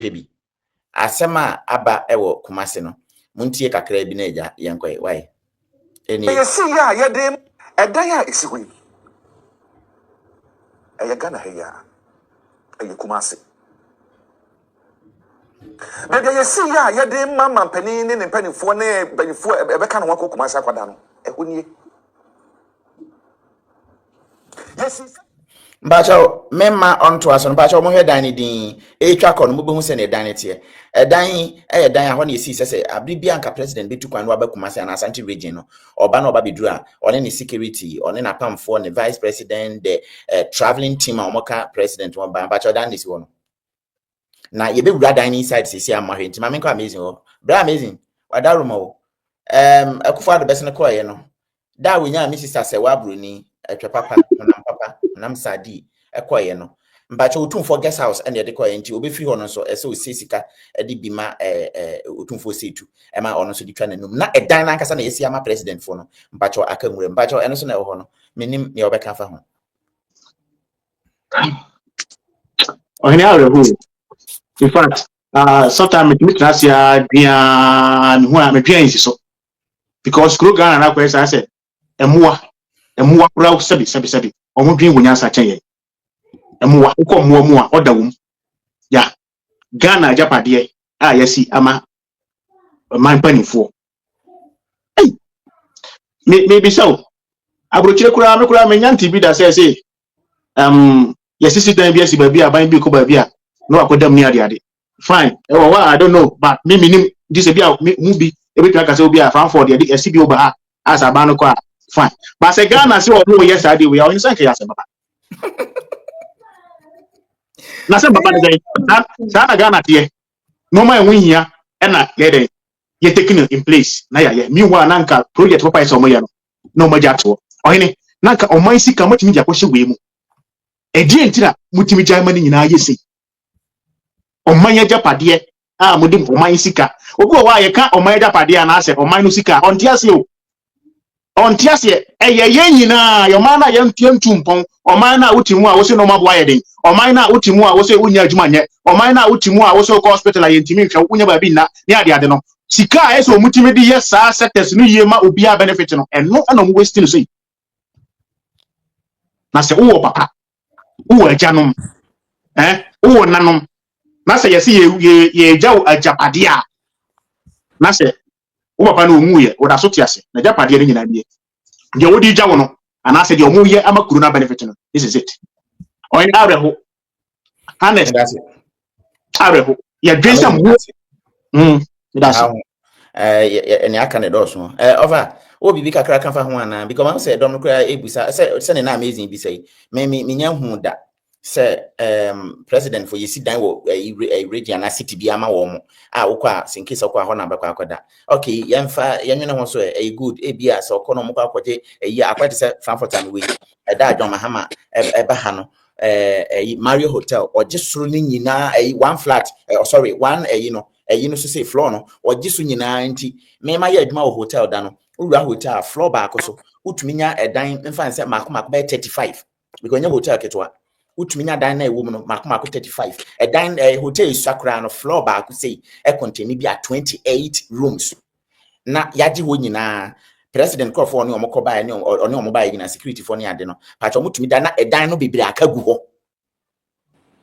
baby. Asema aba ewo Kumasi no. Muntie kakra bi na eja yenkoi why. You see ya yedem edaya isiwi. Gana heya. Kumasi. But you see ya yedem mama penini ne penifo ne penifo ebeka no wako Kumasi akwada no. Ehunye. Yes. Mbacho memma onto aso mbacho mo hedan ni din etwa kọ no mo behu se ne dan tie edan ahọ na esi sese abibia nka president betu kwan no abakumase na Asante region no oba na oba beduru a one ne security one na pamfo ne vice president the traveling team a omoka president won ba mbacho dan nisi wono na ye be wura dan inside sisi amahwe nti ma me kwa amazing o bra amazing wadaroma o akufo ado bese ne ko ye no da wonya mi sister se wa broni atwa papa nam sadi ekoye no mbacho otumfo guest house ene de koye nti obefi ho no so ese osisika ede bima otumfo setu ema ono so ditwa nanum na edan na nkasa na yesi ama president fo no mbacho akamure mbacho eno so na ho no menim ne obeka fa ho ohini arehu in fact sometimes it meet last year bian who am bian so because kro Ghana na ko esa say emua kura sebi omo dwin wonya sa chen ye emua ko mua odawum ya Ghana japade yesi ama man panifo hey maybe so abrochire kura me kura menya ntibi da say yesi sitan bi esi ba bi aban bi ko ba bi a no akodam ni ade fine I don't know but me minim this be mu bi ebi twa ka say obi a fan for the esi bi oba ha as aban ko fine but say Ghana say no yes ade we are inside ya say baba na say baba dey na Ghana tie no man win here na ye taking in place na ya meanwhile na nka project papa is omoya no maja to ohene na nka oman sika matimi ja kwhye we mu edi entira mutimi jama ni nyina yesi oman ya japade mudim oman sika obi wa ye ka oman japade na ase oman no sika ontiase ye nyina yo man na ye ntumpon oman na utimu a wo se no mabo ayeden oman na utimu a wo se unya adwuma nye oman na utimu a wo se ko hospital aye ntimi hwe unya ba bi na ne ade no sika eso mutimi di yes sa sectors no yema obi a benefit no eno na mo waste no sei na se wo papa wo ajanom wo nanom na se yesi ye jaw ajapade a na se wo papa no mu ye wo da so tiase na japade ni nyina die je wo di jawo no ana se de omu ye amakuru na benefit no this is it o in areho honest areho ya dwesa mu that's ene aka ne do so over obi bi kakra kan fa ho ana because man say dom kra ebusa say ne na amazing bi say me nya hu da say president for yesi dan wo region na city bi ama wo mo wokwa sinkisa kwa ho na bakwa akoda okay yemfa yenwene ho so good bia so kono mo kwa akoje akwate say Frankfurt and we da adwon mahama eba ha no Mario Hotel oje soro ni nyina one flat sorry one so say floor no oje so nyina nti me ma ya adwuma wo hotel da no ura hotel floor back so utumi nya edan mfa nse makoma be 35 because nya hotel ketwa utumi nya dan na ewo mu no makoma 35 edan hotel sakra no floor back say contain bi 28 rooms na yaji ho nyina president call for oni omokoba ni oni omoba nyina security for ni ade no pacho mutumi dan na edan no bebere akagu ho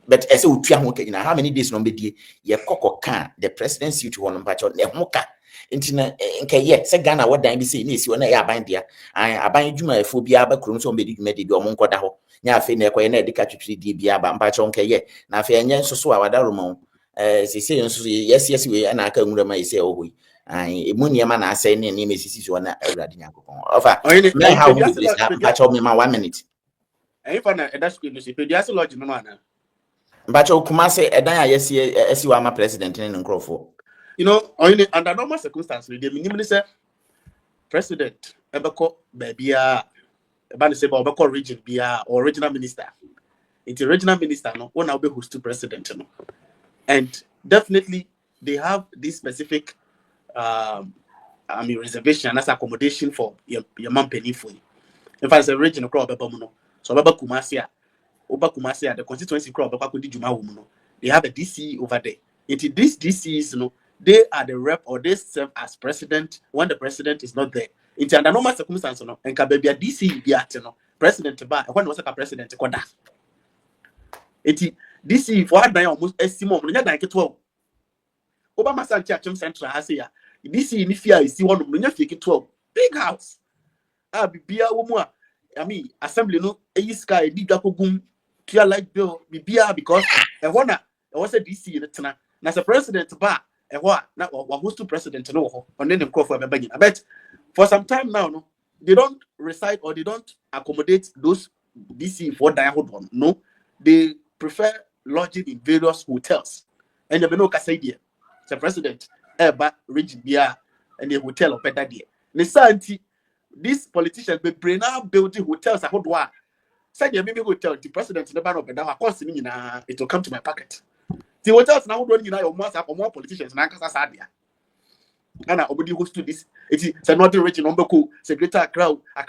but ese utua ho kanyina how many days no be die ye kokoka the presidency to one pacho ne ho ka ntina nke ye se Ghana wadan bi sei na esi wona ya aban dia aban dwuma efo bia ba krom so be di dwuma de bi omo nkoda ho nya afi na ekoye na edika twetwe di bia ba pacho nke ye na afi enye nsoso a wadaroma sisi nsoso yes we na aka nwura ma ese ohoyi emu niema na asai ne ne mesisi so na awurade nyankopon ofa me how do this pacho me ma 1 minute fa na edasko no se pediase lodge no ana pacho Kumasi edan ayesi esi wa ma president ne nkrofo under normal circumstances the minimum say president ebeko babia eba ne say ba obeko region bia or regional minister it's a regional minister no one now be host president no and definitely they have this specific reservation as accommodation for your man penny for you. In fact, it's a regional crowd no. So Baba Kumasi, the constituency crowd, they have a DC over there. These DCs, they are the rep or they serve as president when the president is not there. Under normal circumstances, and baby a DC be at president ba when was a president koda. DC for had almost estimate no nya 12. Obama Santi Achim Central has here. DC in fear is one of the 12. Big house. Bibia woman. I mean, assembly no sky big gum clear light bill bibia because a wanna was a DC in the na the president ba na who's to president no on then call for a begin. I bet for some time now no they don't recite or they don't accommodate those DC for diehard one. No, they prefer lodging in various hotels. And you know Cassadia, the president, region beer and the hotel of better dear. Nisanti, these politicians be brain out building hotels at Hodwa. Say the maybe hotel, the president in the banner of the cost me it will come to my pocket. The hotels now don't you know more politicians and Sadia. And nobody goes to this. It's another region number cool. It's a greater crowd. I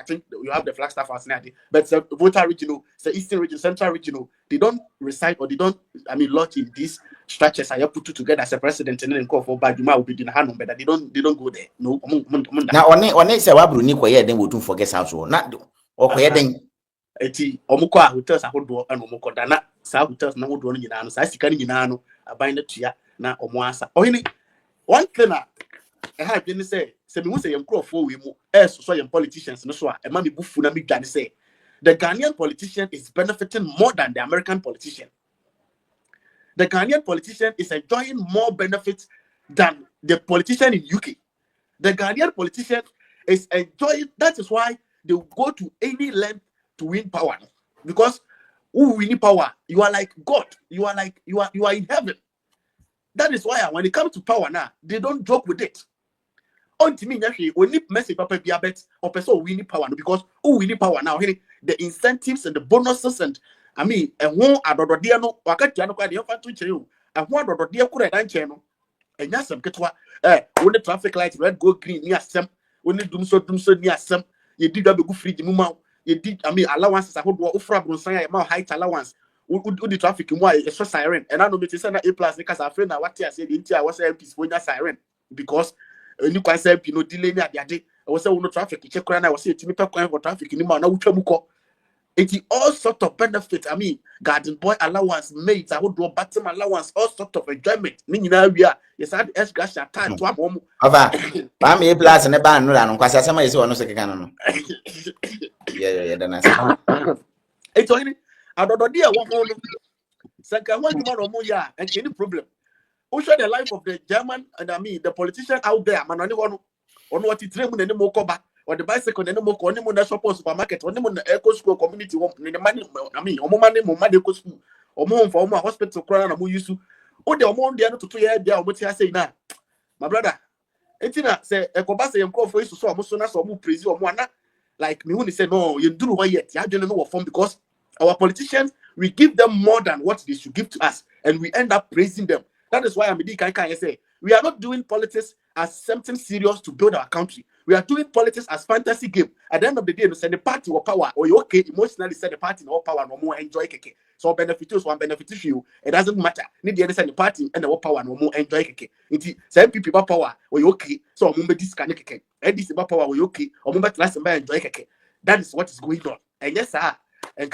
think you have the Flagstaff as now. But it's a voter regional, it's the Eastern region, Central regional. They don't reside or they don't, lodge in these structures. I have put together as a president and then call for Baduma will be in the hand, but they don't go there. No. Now, on it, say, Wabru Nikoya, then we do forget house or not. Or then. Omuko hotels ahodoɔ ɛna ɔmo kɔda na saa hotels na ahodoɔ no nyinaa no saa sika no nyinaa no aban no tua na ɔmo asa ɔhene one thing I have been say me hu say yɛn nkurɔfoɔ wei mu so yɛn politicians no so a ɛma me bufu na me dwane say the Ghanaian politician is benefiting more than the American politician. The Ghanaian politician is enjoying more benefits than the politician in UK. The Ghanaian politician is enjoying, that is why they will go to any length to win power, because who win power, you are like God, you are in heaven. That is why when it comes to power now, they don't joke with it. Until me, when you message papa be a bet or person win power, because who win power now? The incentives and the bonuses and and one adodia no wakati ano kwa de yofa to chire and one adodia kura dan che no enya sem ketwa when the traffic light red go green ni asem when the dum so ni asem ye di da begu fridge mu ma ye di allowances ahodo ofra bronsan ya ma height allowance the traffic mu a so siren and I know me say na A+ ni kasa afre na what ya say the ntia was MPs for nya siren because any kwa say MP no delay ni ade was say no traffic check kura na was say timi pe kwan for traffic ni ma na wutwa mu ko. It's all sort of benefits. Garden boy allowance, mates, I would do bottom allowance, all sort of enjoyment. Meaning now we are yes, I had S time to home. I'm A+ and a band, no, because somebody is one of the canon. Yeah, then I said, it's only I don't know, dear, one second one tomorrow, and any problem. Who show the life of the German and the politician out there, man, on what it's dreaming and more cover. Or the bicycle, and no more shop supermarket, or the eco school community, the money, money, school, or more for my hospital, crown, or used to. Oh, the amount they are not to 2 years, they are what I say now. My brother, Etina say, a cobasa and call for you to so almost soon as or more praise or one. Like me, when they say, no, you do what yet, you don't know what form because our politicians, we give them more than what they should give to us, and we end up praising them. That is why I'm a say, we are not doing politics as something serious to build our country. We are doing politics as fantasy game. At the end of the day, you send the party or power, or you okay emotionally send the party or power, no more enjoy keke. So benefit us, one benefit you. It doesn't matter. Need the other send the party and the power, no more enjoy keke. It's some people power, or you okay. So remember this kind of keke. And this about power, or you okay. Or remember last and enjoy keke. That is what is going on. And yes, sir. And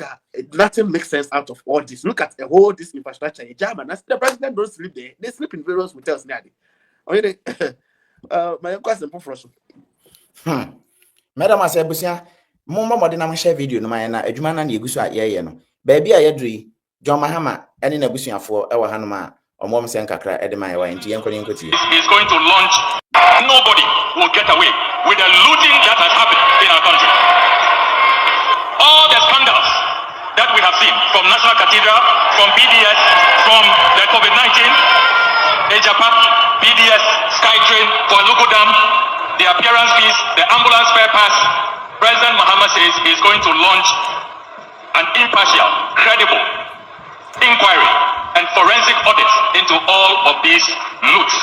nothing makes sense out of all this. Look at the whole this infrastructure in Germany. The president don't sleep there. They sleep in various hotels near there. My question for us. Madam Asebusia, Mumma Modena share video no man, a Jumana Yagusa Yano. Baby, I agree. John Mahama, and in a bushing for our Hanuma, or Mom Sankakra, Edemaya, and Tian Kolinkuti. Is going to launch. Nobody will get away with the looting that has happened in our country. All the scandals that we have seen from National Cathedral, from PDS, from the COVID-19, Ejapa, PDS, Skytrain, Kuala Dam, the appearance fees, the ambulance fare pass, President Mahama says he is going to launch an impartial, credible inquiry and forensic audit into all of these loots.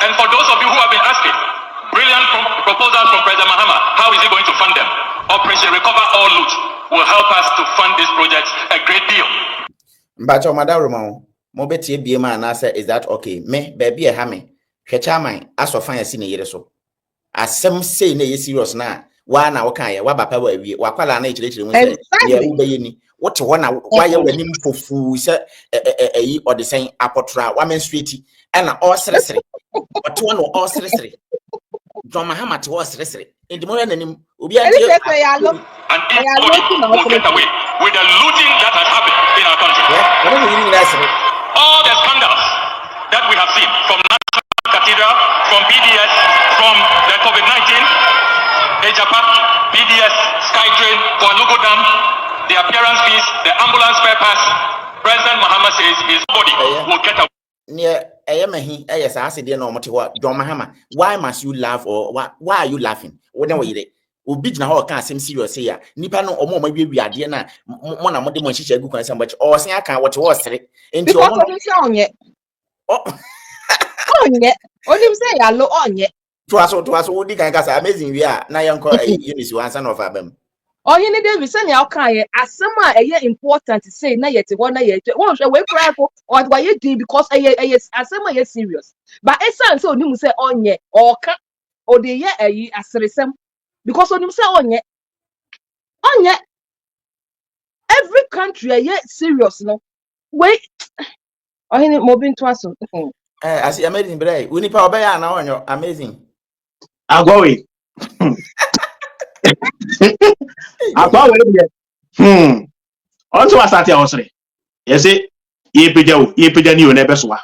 And for those of you who have been asking, brilliant proposals from President Mahama, how is he going to fund them? Operation Recover All Loot will help us to fund these projects a great deal. But your Madam Mobeti BMA and answer is that okay? Me baby a hammy. Chairman, as of fine seen a year so. As some say na serious na. One hour can waba power we wakwala na echelechi we say yeah ubeyini. What one why you wenim fofu say or the same apotra woman street and all seriously. But one all seriously. John Mahama to us seriously. In the morning ubi and if nobody will get away with the looting that has happened in our country. All the scandals that we have seen from National Cathedral, from PDS, from the COVID-19, Japan, PDS, Skytrain, for Logo Dam, the appearance fees, the ambulance spare parts, President Mahama says his body will get away. Yes, I said, no matter what, John Mahama, why must you laugh or why are you laughing? Whatever you Ubi na ho kan sem serious here nipa no omo ma wi ade na mo na mo de mo hihye gu kan sem bache o sen aka what was sere enti omo no se onye onye onim se ya lo onye to aso odi kan kasa amazing wi a na yanko Eunice wansa no fa bam onye ne David se ne aka ye asem a eye important say na yete ho na yete won hwe we kura ko or why you do because eye asem a ye serious but esan se onim se onye o ka o de ye ayi aseresem because on him say onye every country are serious no wait ohini mobin to aso as amazing bray we nipa obey na onyo amazing agwawe agwawe be onto asate awosre yesi yepeja ni o na besoa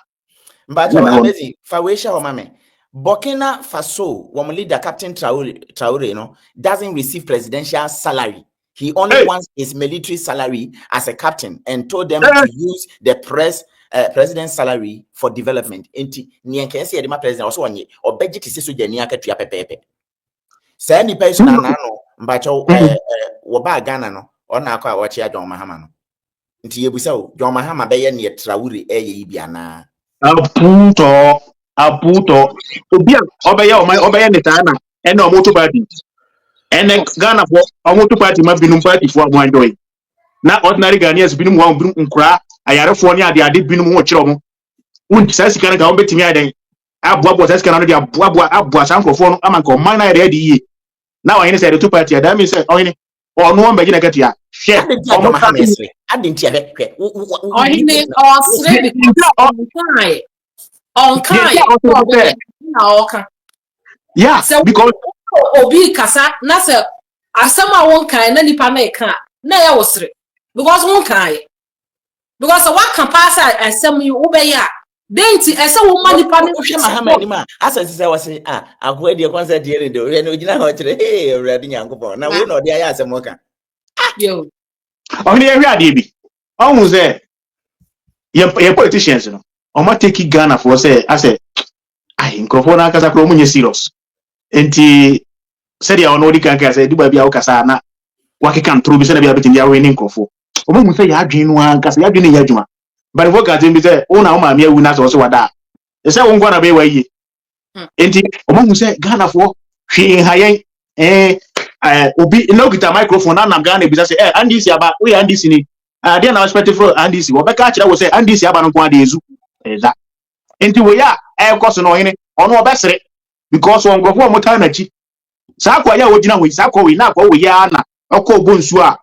mbajo amazing fa we sha o mame Burkina Faso, one leader Captain Traore, doesn't receive presidential salary. He only wants his military salary as a captain and told them to use the president's salary for development. Enti nienke se yedema president also wanye or budget is so jeni akatua pepepe. Say any person na no mbacho wo ba Ghana no ona akwa wachi John Mahama no. Nti yebusa o John Mahama be ye ne Traore eye bia na. Aputo obia obeye netana ene omoto party ene Ghana for omoto party ma binum party for mo enjoy na ordinary Ghanaians binum wa binum nkura ayarefo ne ade binum ho kire mo un sasika na ga betimi adan abo sasika na no dia abo sankofo no amanka o man na ready yi na wa yene say the two party that means say oyene onu on beji na katia share omo hamesre adenti ahwe oyene o sre because on kind yeah so because obi kasa na se asama won kan na nipa na e kan na ya wosre because won kan because what can pass asam you ubeya denti ese wo ma nipa na hwe Mahama ni ma asase se wose agwa de concert de de we na ogina ho kire ewrade nyankopon na we na ode aya asem kan yo oni e hwe ade bi ohun se ye politicians no Oma take Ghana for say I say ai nkofo na kasa kro munye serious enti said ya ono di kan ka say di ba bia wo kasa na wakeka ntro bi say na bia betim ya we ni nkofo omo mu say ya adwen no an kasa ya adwen ya adwuma but for ka bi say o na o ma me awu na so so wada e say wo nkwa na be wa yi enti omo mu say Ghana for hwe hayen obi no gita microphone na nam Ghana bi say Andy si aba we Andy si ni dia na expect for Andy si wo be ka kira wo say Andy si aba no kwa de ezu that enti we ya course no hene ono obesere because on grofo mo time achi sa kwa ya ogina we sa kwa we na kwa we ya na okọ bonsu a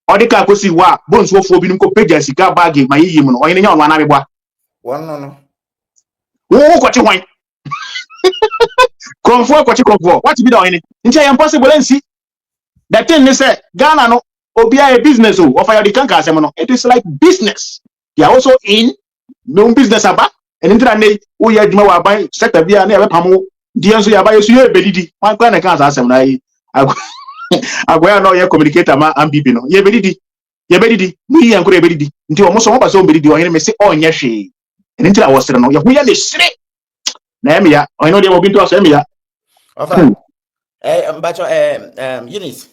odika kosi wa bonsu ofo bi nko page sika bag ma yiyi mu no hene nya ono na mebwa won no wo kwachi hwan konfo kwachi konfo what be the hene nti impossible nsi that thing they say Ghana no obi a business o offer the kanka asem no it is like business they are also in no business aba and intra ne wo ya adwuma wa ban sector bia na e bepamo die nso ya ba yesu ye bedidi wan kwa na kan asem na yi agwa na ye communicator ma ambibi no ye bedidi mu yi ankoro ye bedidi nti o mo so mo ba so bedidi o hene me se onye hwe and intra wo sere no ye hu ya le sere na em ya o hene de mo bi to asem ya ofa mbacho Eunice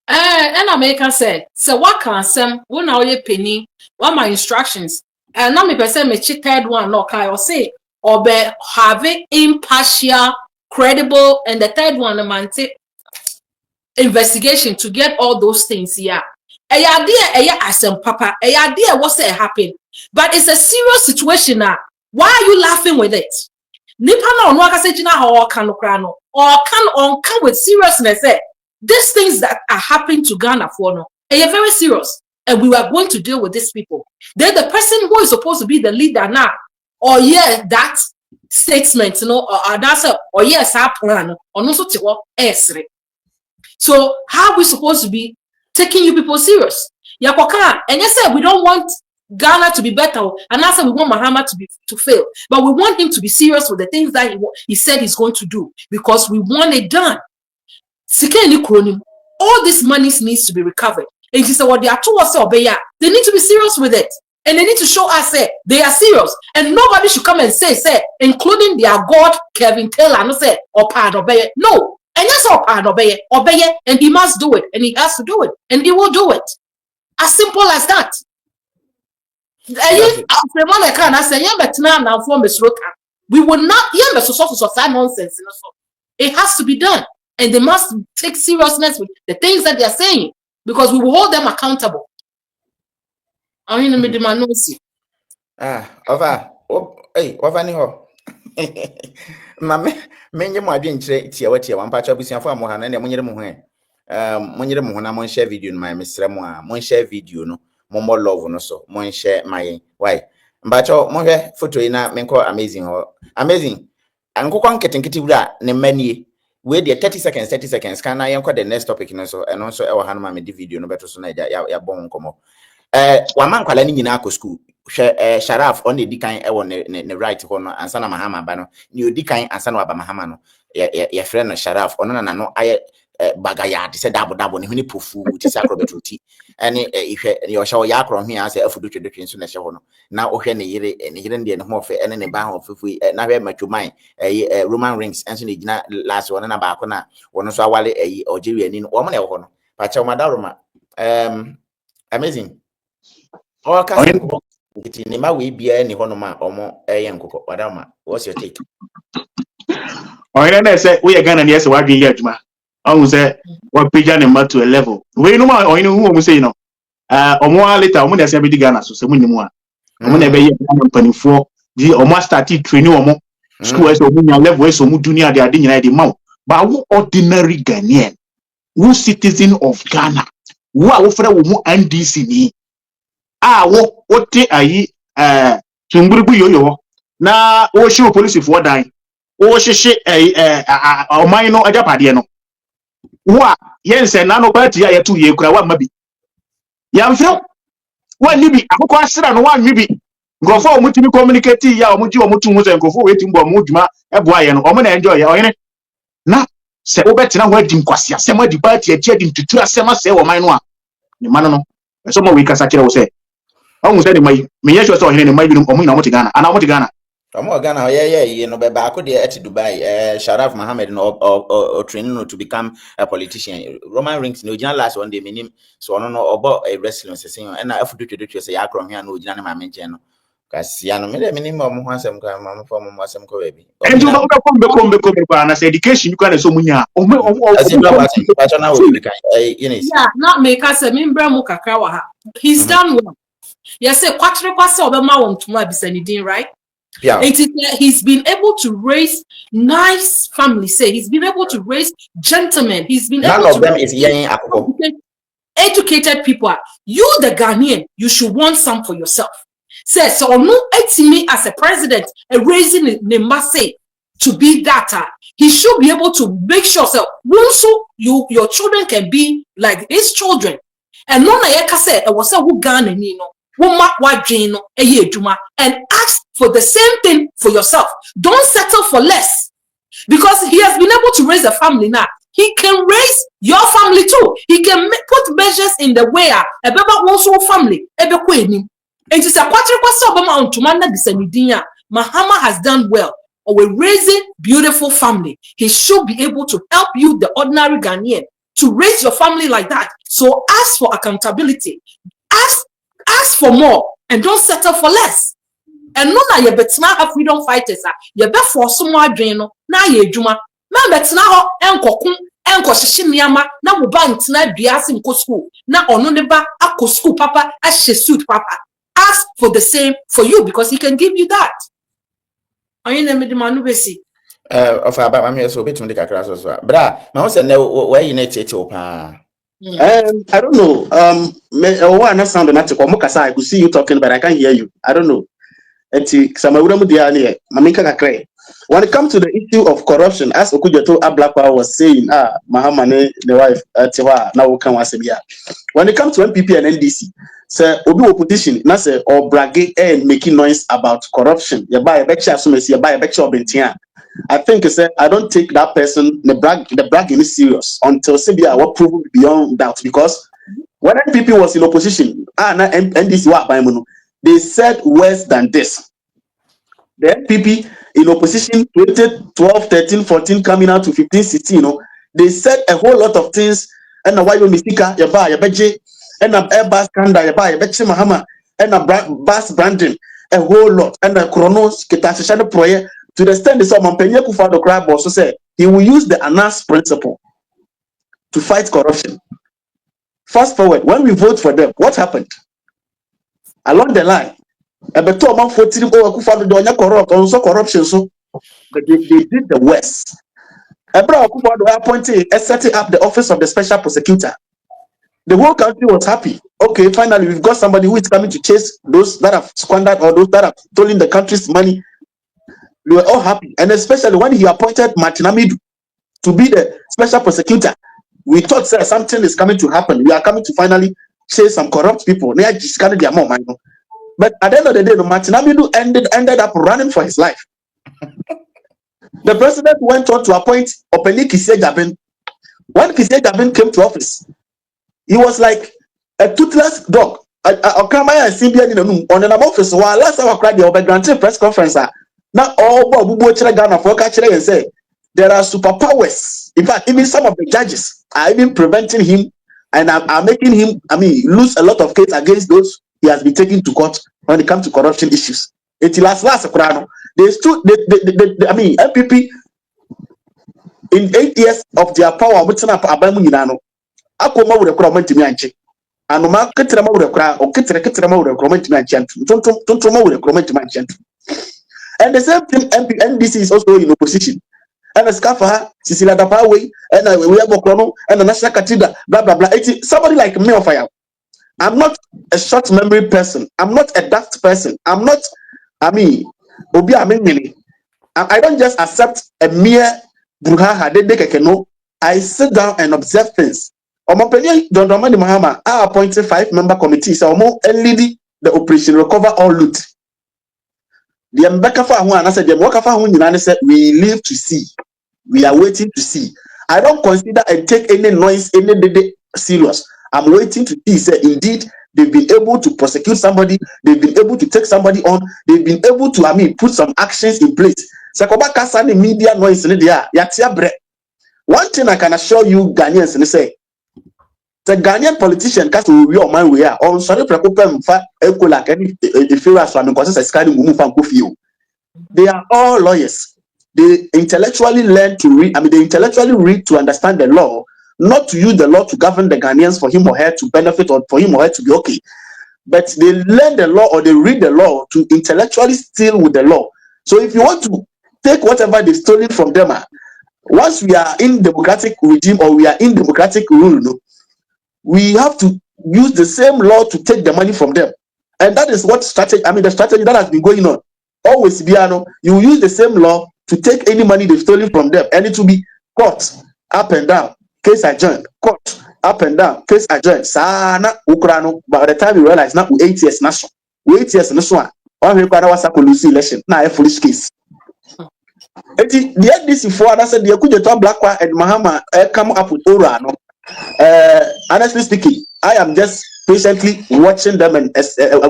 and American said so what can some when now you penny what my instructions and now me person me third one no kai or say or be having impartial credible and the third one man investigation to get all those things here a idea asem papa a idea what say happen But it's a serious situation now. Why are you laughing with it? Nipa na ono aka se gina ha o kan no or can with seriousness. These things that are happening to Ghana for no, they are very serious, and we are going to deal with these people. Then the person who is supposed to be the leader now, or that statement, or that's or yes, our plan, or no such what. So how are we supposed to be taking you people serious? Yakoka, and yes, we don't want Ghana to be better, and I said we want Mahama to fail, but we want him to be serious with the things that he said he's going to do, because we want it done. All this money needs to be recovered. And he said, what they are towards they need to be serious with it. And they need to show us they are serious. And nobody should come and say, including their God, Kevin Taylor, no say, or part of it. No. And that's all part of it. Obey, and he must do it. And he has to do it. And he will do it. As simple as that. We will not hear the nonsense. It has to be done. And they must take seriousness with the things that they are saying, because we will hold them accountable. I mean, over ni ho. Mame menye mo adwen kire tie wan pa cha busiafo mo ha na monyere mo ho na mon share video no my mesre mo a mon share video no mo love no so mon share my why mbacho mo hwe photo ina menko amazing ankokwa nketenkete wura ne manie we dey 30 seconds can na yenko the next topic no so eno so e wo ha no ma me di video no beto so na ya bon nkomo waman kwala ni nyina akọ school hwe Sharaf on edi kan e wo ne right ho no ansa na Mahama ba no ni odi kan ansa na wa ba Mahama no ye frɛ no Sharaf ono na no aye bagaya de se dabo ne huni pofu ti sa akrobetuti ene hwe ne yo hwe ya akro hwe ase afudu twedwetwe nso na hwe ho no na o hwe ne yire nde ne ho fe ene ne ba ho fefu na hwe matwoman Roman rings enso ne gina last one na ba ko na wono so awale Algeria ni no wo mo na ho no pa cha ma daroma amazing o ka iti ni ma we bia ni ho no ma omo nkoko wadama what's your take na say we Ghana na say wadwe ye adwuma I say what page and to a level. We no more or you know who say no. Omo later omo na say be Ghana so mu nimu a. Omo na be ye panifo di omo start training omo school as omo level as omo dunia de ade nyina de ma. But who ordinary Ghanaian, who citizen of Ghana, who a wo fra wo mu NDC ni. Wo ote ayi tumburubu yoyo na wo shi police for dan. Wo hwehwe oman no ajapade no. Wa yense na no party ya yetu ye kura wa mabi yamfro wa nibi akoko asira no wa nibi ngofo omutimi communicate ya omuji omutu mu se ngofo weti mbo omuduma ebo aye no omo na enjoy ya oyene na se obetina ho adi nkwase asema di party agi adi ntutu asema se wo man no a ni man no so mo we kasa kire wo se omu se ni mai me ye so oyene ni mai bi no omu na omu ti Ghana ana omu ti Ghana Omo Ghana ye no be ba ko de at Dubai Sharaf Mohammed no or training no to become a politician Roman rings no original last one day minim so no obo wrestling se and na afudu twedwe se ya akro hia no original ma menche no kasi ano me minim mo ho asem ka ma mo mo asem ko baby and you be ko na say education you can so munya yeah not make us a member mo kakra wa ha he's done well yes say kwatre kwase obema won tuma bisanidin right. Yeah. He's been able to raise nice families. Say he's been able to raise gentlemen. He's been none able of them is young educated people. You, the Ghanaian, you should want some for yourself. Say so. No, me as a president, raising the masse to be that. He should be able to make sure so also your children can be like his children. And no, I say it was a who Ghana, you know. And ask for the same thing for yourself. Don't settle for less, because he has been able to raise a family now. He can raise your family too. He can put measures in the way a also family. And it is a Mahama has done well. Or we're raising beautiful family. He should be able to help you, the ordinary Ghanaian, to raise your family like that. So ask for accountability. Ask for more and don't settle for less. And no na ye betina have freedom fighters ye be for some adwen no na ye adwuma na betina ho enkokun enkohyehe niama na wo ba ntina duase nko school na ono ne ba akọ school papa a hye suit papa ask for the same for you because he can give you that. I don't know. One sound I could see you talking, but I can't hear you. I don't know. When it comes to the issue of corruption, as Okujeto Ablakwa was saying, Mahamane, the wife, now can when it comes to MPP and NDC, say Obi opposition, not say or bragging and making noise about corruption. You buy a betcha, you buy a betcha of Bentia. I think I don't take that person the bragging is serious until Sibia will prove beyond doubt, because when MPP was in opposition, NDC they said worse than this. The MPP in opposition 2012, 13, 14, coming out to 15, 16, they said a whole lot of things. And a white Mistika, Yaba, Yabeje, and a Airbus Kanda, Yaba, Yabeche Mahama, and a bus branding, a whole lot, and a Chronos, Ketasha Proye, to the extent that some Penya Kufa the crab also said he will use the ANAS principle to fight corruption. Fast forward, when we vote for them, what happened? Along the line, a better amount for corruption, so but they did the worst. Ebra Akufo-Addo appointed setting up the office of the special prosecutor. The whole country was happy. Okay, finally we've got somebody who is coming to chase those that have squandered or those that have stolen the country's money. We were all happy, and especially when he appointed Martin Amidu to be the special prosecutor, we thought something is coming to happen. We are coming to finally chase some corrupt people. But at the end of the day, Martin Amidu ended up running for his life. The president went on to appoint Openi Kisejabin. When Kisejabin came to office, he was like a toothless dog. On an office, while last time I cried the granted press conference, now all Ghana for and say there are superpowers. In fact, even some of the judges are even preventing him and are making him, lose a lot of cases against those he has been taken to court when it comes to corruption issues. It last they stood, MPP in 8 years of their power, but not Abamu Yinano. Akoma would have crowd to me and check. And Mark Ketrama would have crowd or Ketrama would have crowd to me and chant. Tontoma would have crowd to my chant. And the same thing, NDC is also in opposition. And a Scafa, Cecilia Dapawe, and we have Okrono, and the National Cathedral, blah blah blah. It's somebody like me of fire. I'm not a short memory person. I'm not a daft person. I'm not, I don't just accept a mere bruhaha. I sit down and observe things. Don Romani Mahama, I appointed 5-member committee. So leading the operation recover all loot. The Mbeka said, we live to see. We are waiting to see. I don't consider and take any noise, any serious. I'm waiting to see. Say, indeed, they've been able to prosecute somebody. They've been able to take somebody on. They've been able to, put some actions in place. Media noise in there. One thing I can assure you, Ghanaians, and say, the Ghanaian politician cast will be on my way. On sorry, they are all lawyers. They intellectually learn to read. They intellectually read to understand the law, not to use the law to govern the Ghanaians for him or her to benefit or for him or her to be okay. But they learn the law or they read the law to intellectually deal with the law. So if you want to take whatever they've stolen from them, once we are in democratic regime or we are in democratic rule, we have to use the same law to take the money from them. And that is what strategy, the strategy that has been going on. Always, you use the same law to take any money they've stolen from them. And it will be court, up and down, case adjourned, court, up and down, case adjourned. Sana, Ukrano, by the time you realize now, 8 years national. 8 years national. One was a police election. Now a foolish case. The NDC for I said the Akujeto Blackwa and Mahama come up with Orano. Honestly speaking, I am just patiently watching them and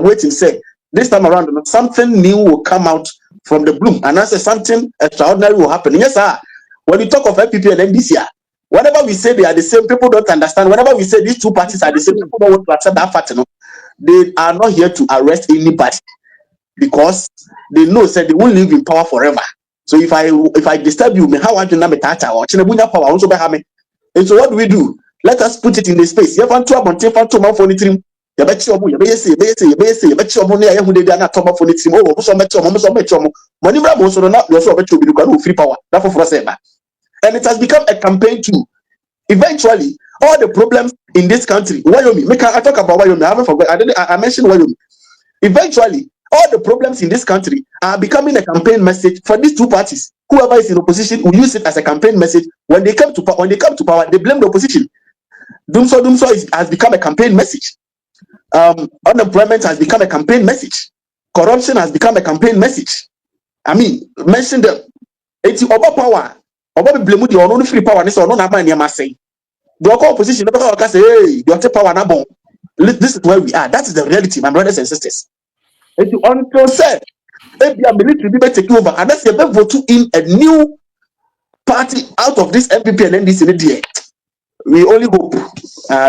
waiting. Say this time around, something new will come out from the bloom, and I say something extraordinary will happen. Yes, sir. When you talk of FPP and NDC, whenever we say they are the same, people don't understand. Whenever we say these two parties are the same, people don't want to accept that fact. They are not here to arrest anybody because they know that they won't live in power forever. So if I disturb you, how want to name it or power also by me? And so what do we do? Let us put it in the space. You have to ya bechi omo ya beyese ya bechi omo ne ya hu de na toba for the team oh so bechi omo money bra mo so na yo so bechi obi kwa no free power that for say ba. And it has become a campaign too. Eventually, all the problems in this country, Wyoming, I talk about Wyoming, I haven't forgotten, I mentioned Wyoming. Eventually, all the problems in this country are becoming a campaign message for these two parties. Whoever is in opposition will use it as a campaign message. When they come to power, they blame the opposition. Doomso has become a campaign message. Unemployment has become a campaign message. Corruption has become a campaign message. I mean, mention them. It's over power. Over blame with your own free power. This or no man near say. The opposition, the say, hey, your power na bon. This is where we are. That is the reality, my brothers and sisters. It's until said, maybe a military be take over, and that's the vote in a new party out of this MPP and NDC in the we only hope.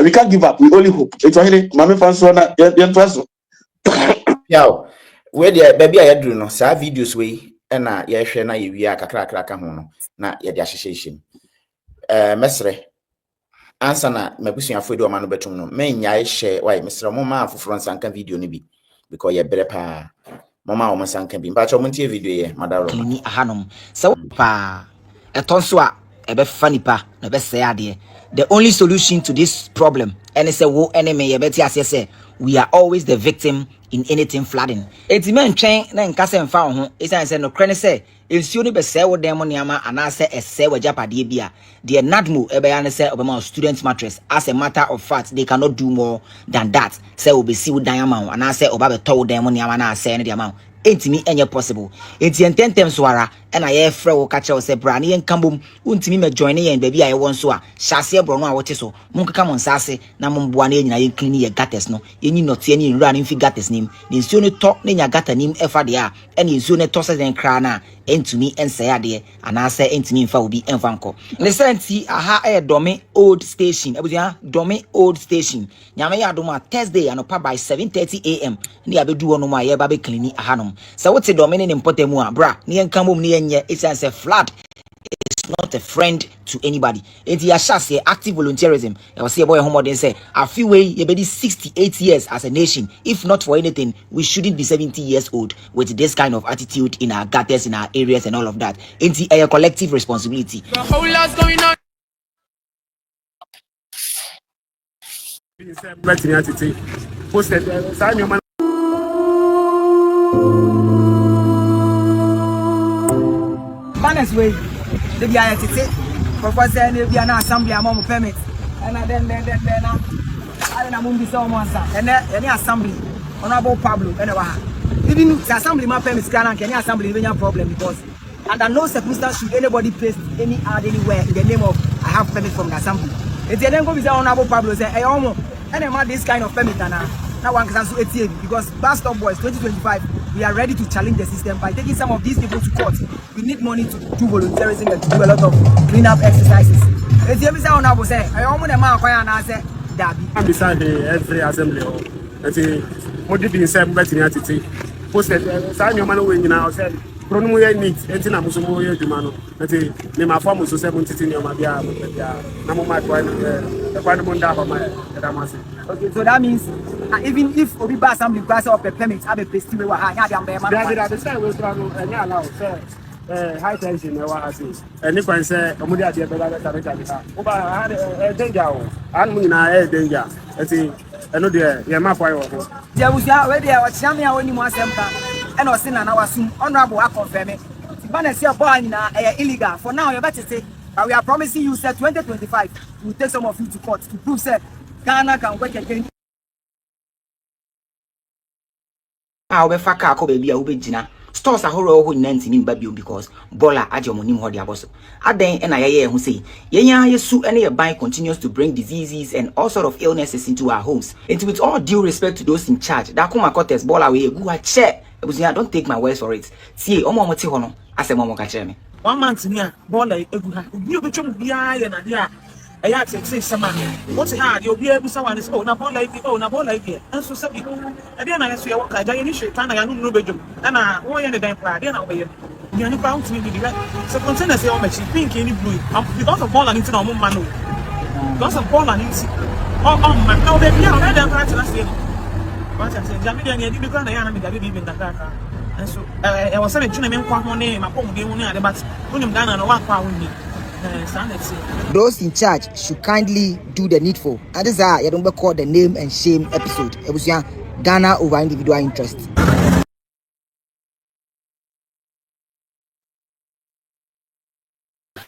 We can't give up. We only hope. It's only Mami Fansona. Yeah, where the baby I do no, sa videos we na ye hwe na ye wi akakra ka ho no na ye de ahyehyehye. Mesre ansa na mabusuafo de o ma no betum no menya ye share why mesre mo ma afoforo nsanka video ni bi because ye bere pa mo ma o nsanka bi mpa cho mo ntie video ye madaro ni ahanom so pa etonso a ebe fa nipa na be say ade. The only solution to this problem and say wo enemy ye beti ase say we are always the victim in anything flooding. Eti men twen na nka se mfa ho esan say no kre say ensuo ni be say wo dem niama ana say ese wajapade bia the nadmo ebe ya ne say obema student mattress. As a matter of fact they cannot do more than that. Say obesi wo dan ama ana say oba be to dem niama na say ne the amount entimi enye possible enti ententem soara na ye frɛ wo ka kyerɛ wo sɛ bra ne yen kambom untimi me join yen baabi a ye won so a hyase bro no a wote so monkeka mon sase na momboa na nyina yen clean ye gutters no yenyi note ani nrura ne mfi gutters nim ne nsuo ne to ne nya gutter nim efa de a ene nsuo ne to se den kra na entumi ensɛ ade ana sɛ entimi mfa obi emfa nko ne senti aha dome old station abusua dome old station nyame ya adoma Thursday anopa by 7:30 am ne abedu wono ma ye ba be clean aha no. So what's the dominant important one, bra? Nian Kamum Nian, it's as a flood. It's not a friend to anybody. It's a active volunteerism. I was say boy homo then say a few way you be 68 years as a nation. If not for anything, we shouldn't be 70 years old with this kind of attitude in our gutters, in our areas, and all of that. It's a collective responsibility. The whole lot's going on. Balance way, the BIT, Professor, and the Biana Assembly among permit, and then I don't know, so much, and any assembly, Honorable Pablo, and even the assembly, my permits can assembly, even a problem because under no circumstance should anybody place any ad anywhere in the name of I have permit from the assembly. If they then go with the Honorable Pablo, say, I almost, and I this kind of permit, and now one can answer 88 because Bus Stop Boys 2025. We are ready to challenge the system by taking some of these people to court. We need money to do volunteerism and to do a lot of cleanup exercises. If you say, "I say, I want to make a say, I'm beside every assembly. What did you say? Posted, sign your money when you now said, Pronomo needs, and then I'm so more humano. My form was 17 years, my dear, no more okay, so that means even if we buy some request of the permits, have a pasty we were high, high tension, and if I say, Omudia, danger, I'm in a danger. I see, I know the Yamafa. There was already our Chamia when you want them, and I was in an hour soon, honorable, I confirm it. But your boy illegal. For now, you're better to say, but we are promising you, sir, 2025, we'll take some of you to court to prove, sir, Ghana can work again. I will fuck up baby, I will be Gina. Stores are horror who nancy in baby because Bola Ajomonim Hodi Aboso. At then, and I who say, Yenya, Yesu, any bank continues to bring diseases and all sort of illnesses into our homes. And with all due respect to those in charge, that come across Bola away, go a chair. Don't take my words for it. See, Omo Motihono, as a Momo Kachemi. 1 month near Bola, you become behind and idea. I had to say some money. What's hard? You'll be able to someone is oh, Nabon like it, oh, Nabon like it. And so, I didn't answer what I initially found I knew bedroom. And I went in the bank, I didn't know you. You only found to me the direct. So, consider say, oh, much pink any blue. Because of Bola into normal man. Because of Bola into. Oh, man, no, baby, I'm not that right to say. What I said, Jamie, and you become the enemy, David, even the car. And so I was saying, you know, one name, my home game, but when I'm done, one pound. Those in charge should kindly do the needful. And this is you don't call the name and shame episode. It was Ghana over individual interest.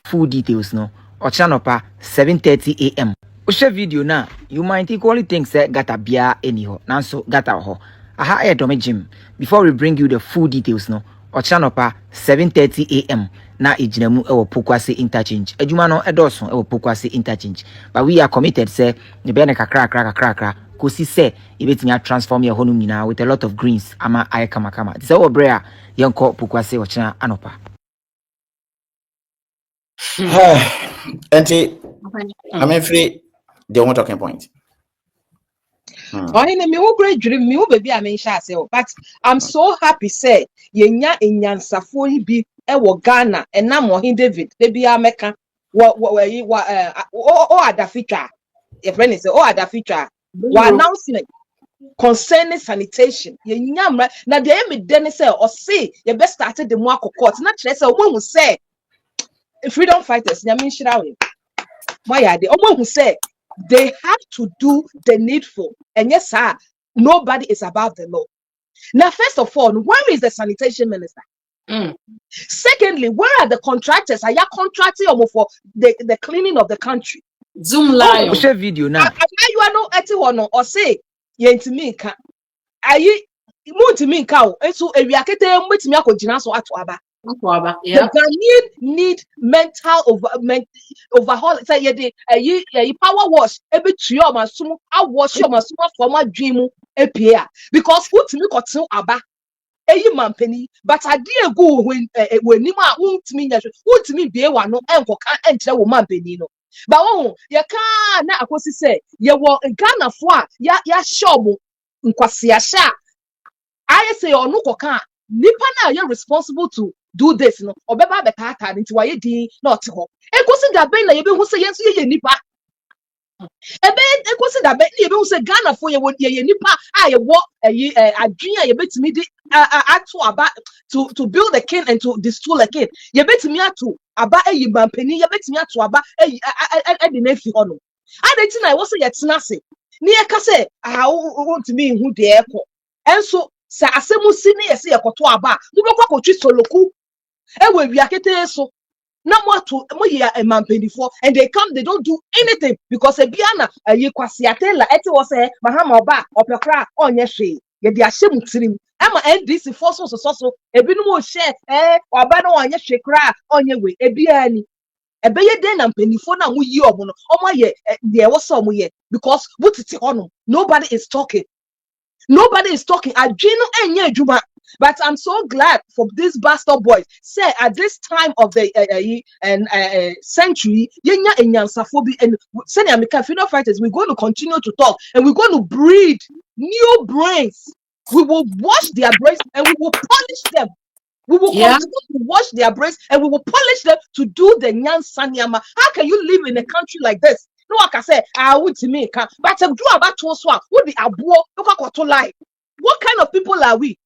Full details no. Ochanopa 7:30 a.m. Ushe video na you might equally think that gata bia anyhow. Nanso gata ho. Aha air dome gym. Before we bring you the full details no. Ochanopa 7:30 a.m. na ejinamu ewo Pokwase interchange. Ejuma no edoso ewo Pokwase interchange. But we are committed say the bene kakra kosi say ibetimi transform your honum nyina with a lot of greens ama aye kama. This our brea yenko Pokwase ochana anopa. Auntie, I'm free. They want talking point. Oh, in me who great dream me who baby I mean shall say, but I'm so happy say yenya enyansafo yi bi e wo Ghana and na mo hin David they be America adafitwa your friend is adafitwa wa announcement concerning sanitation yenya mra na dey me den say or say you best started the mo court na kire say omo hu say freedom fighters nyame nhira we why they omo hu say they have to do the needful. And yes, sir, nobody is above the law. Now, first of all, where is the sanitation minister? Secondly, where are the contractors? Are you contracting for the cleaning of the country? Zoom live. Share video now. You are no etiwono or say yentimika. Are you mutimika? So if you are getting with me, I could so atuaba. Yeah. The Ghanaian need mental overhaul. Say ye power wash every 3 months. I wash your mas for my dream appear because who to me got so aba man penny. But I didn't go when you won't mean that who to me be one no uncle can't enter woman penny no. But oh, you can't now. Of say you were Ghana for ya show nkwasiasha. I say or no coca. Nipa na you responsible to do this no obeba bekata nti waye din not ho ekosi da ben na ye be hu say yenso ye nipa ekosi da ben ye be hu say Ghana for ye nipa a ye wo adwen a ye betimi di ato aba to build a king and to distill a king ye betimi ato aba ayi mampani ye betimi ato aba ayi de na fi ho no adeti na wo say ye tena se ni ye ka say wontimi hu de ekọ enso sa asemu si ni ye say ekoto aba du be kwa kotwi soloku ewe wiakete so na mo ye mampedifo and they don't do anything because e bia na ye kwasiatela eti wo say mahama oba opekra onye hwe ye de ahyem tirim ama NDC force so ebinum o share oba na onye hwe kra onye we ebia ni ebeye den na mpedifo na mo yi omo no omo ye de wo so omo ye because wutiti hono nobody is talking adwino enye adwuma. But I'm so glad for these bastard boys. Say at this time of the century, and freedom fighters, we're going to continue to talk and we're going to breed new brains. We will wash their brains and we will polish them. We will continue to wash their brains and we will polish them to do the nyan sanyama. How can you live in a country like this? No, I can say, I would to me, but do about to swap. What the abuo? Look at lie. What kind of people are we?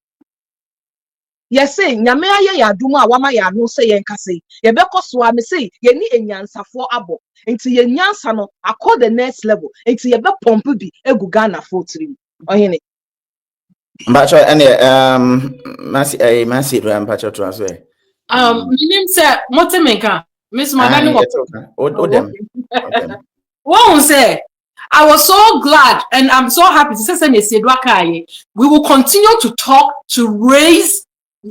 Yes, say nyame aye ya aduma awama ya no say yen kase ye be koso am say ye ni enyansafo abo enti ye nyansa no akọ the next level enti ye be pomp bi egu Ghana for tiri ohene Mbacho masi mbacho transfer. Minim say motemeka Miss Magani Odem. One say I was so glad and I'm so happy to say we will continue to talk to raise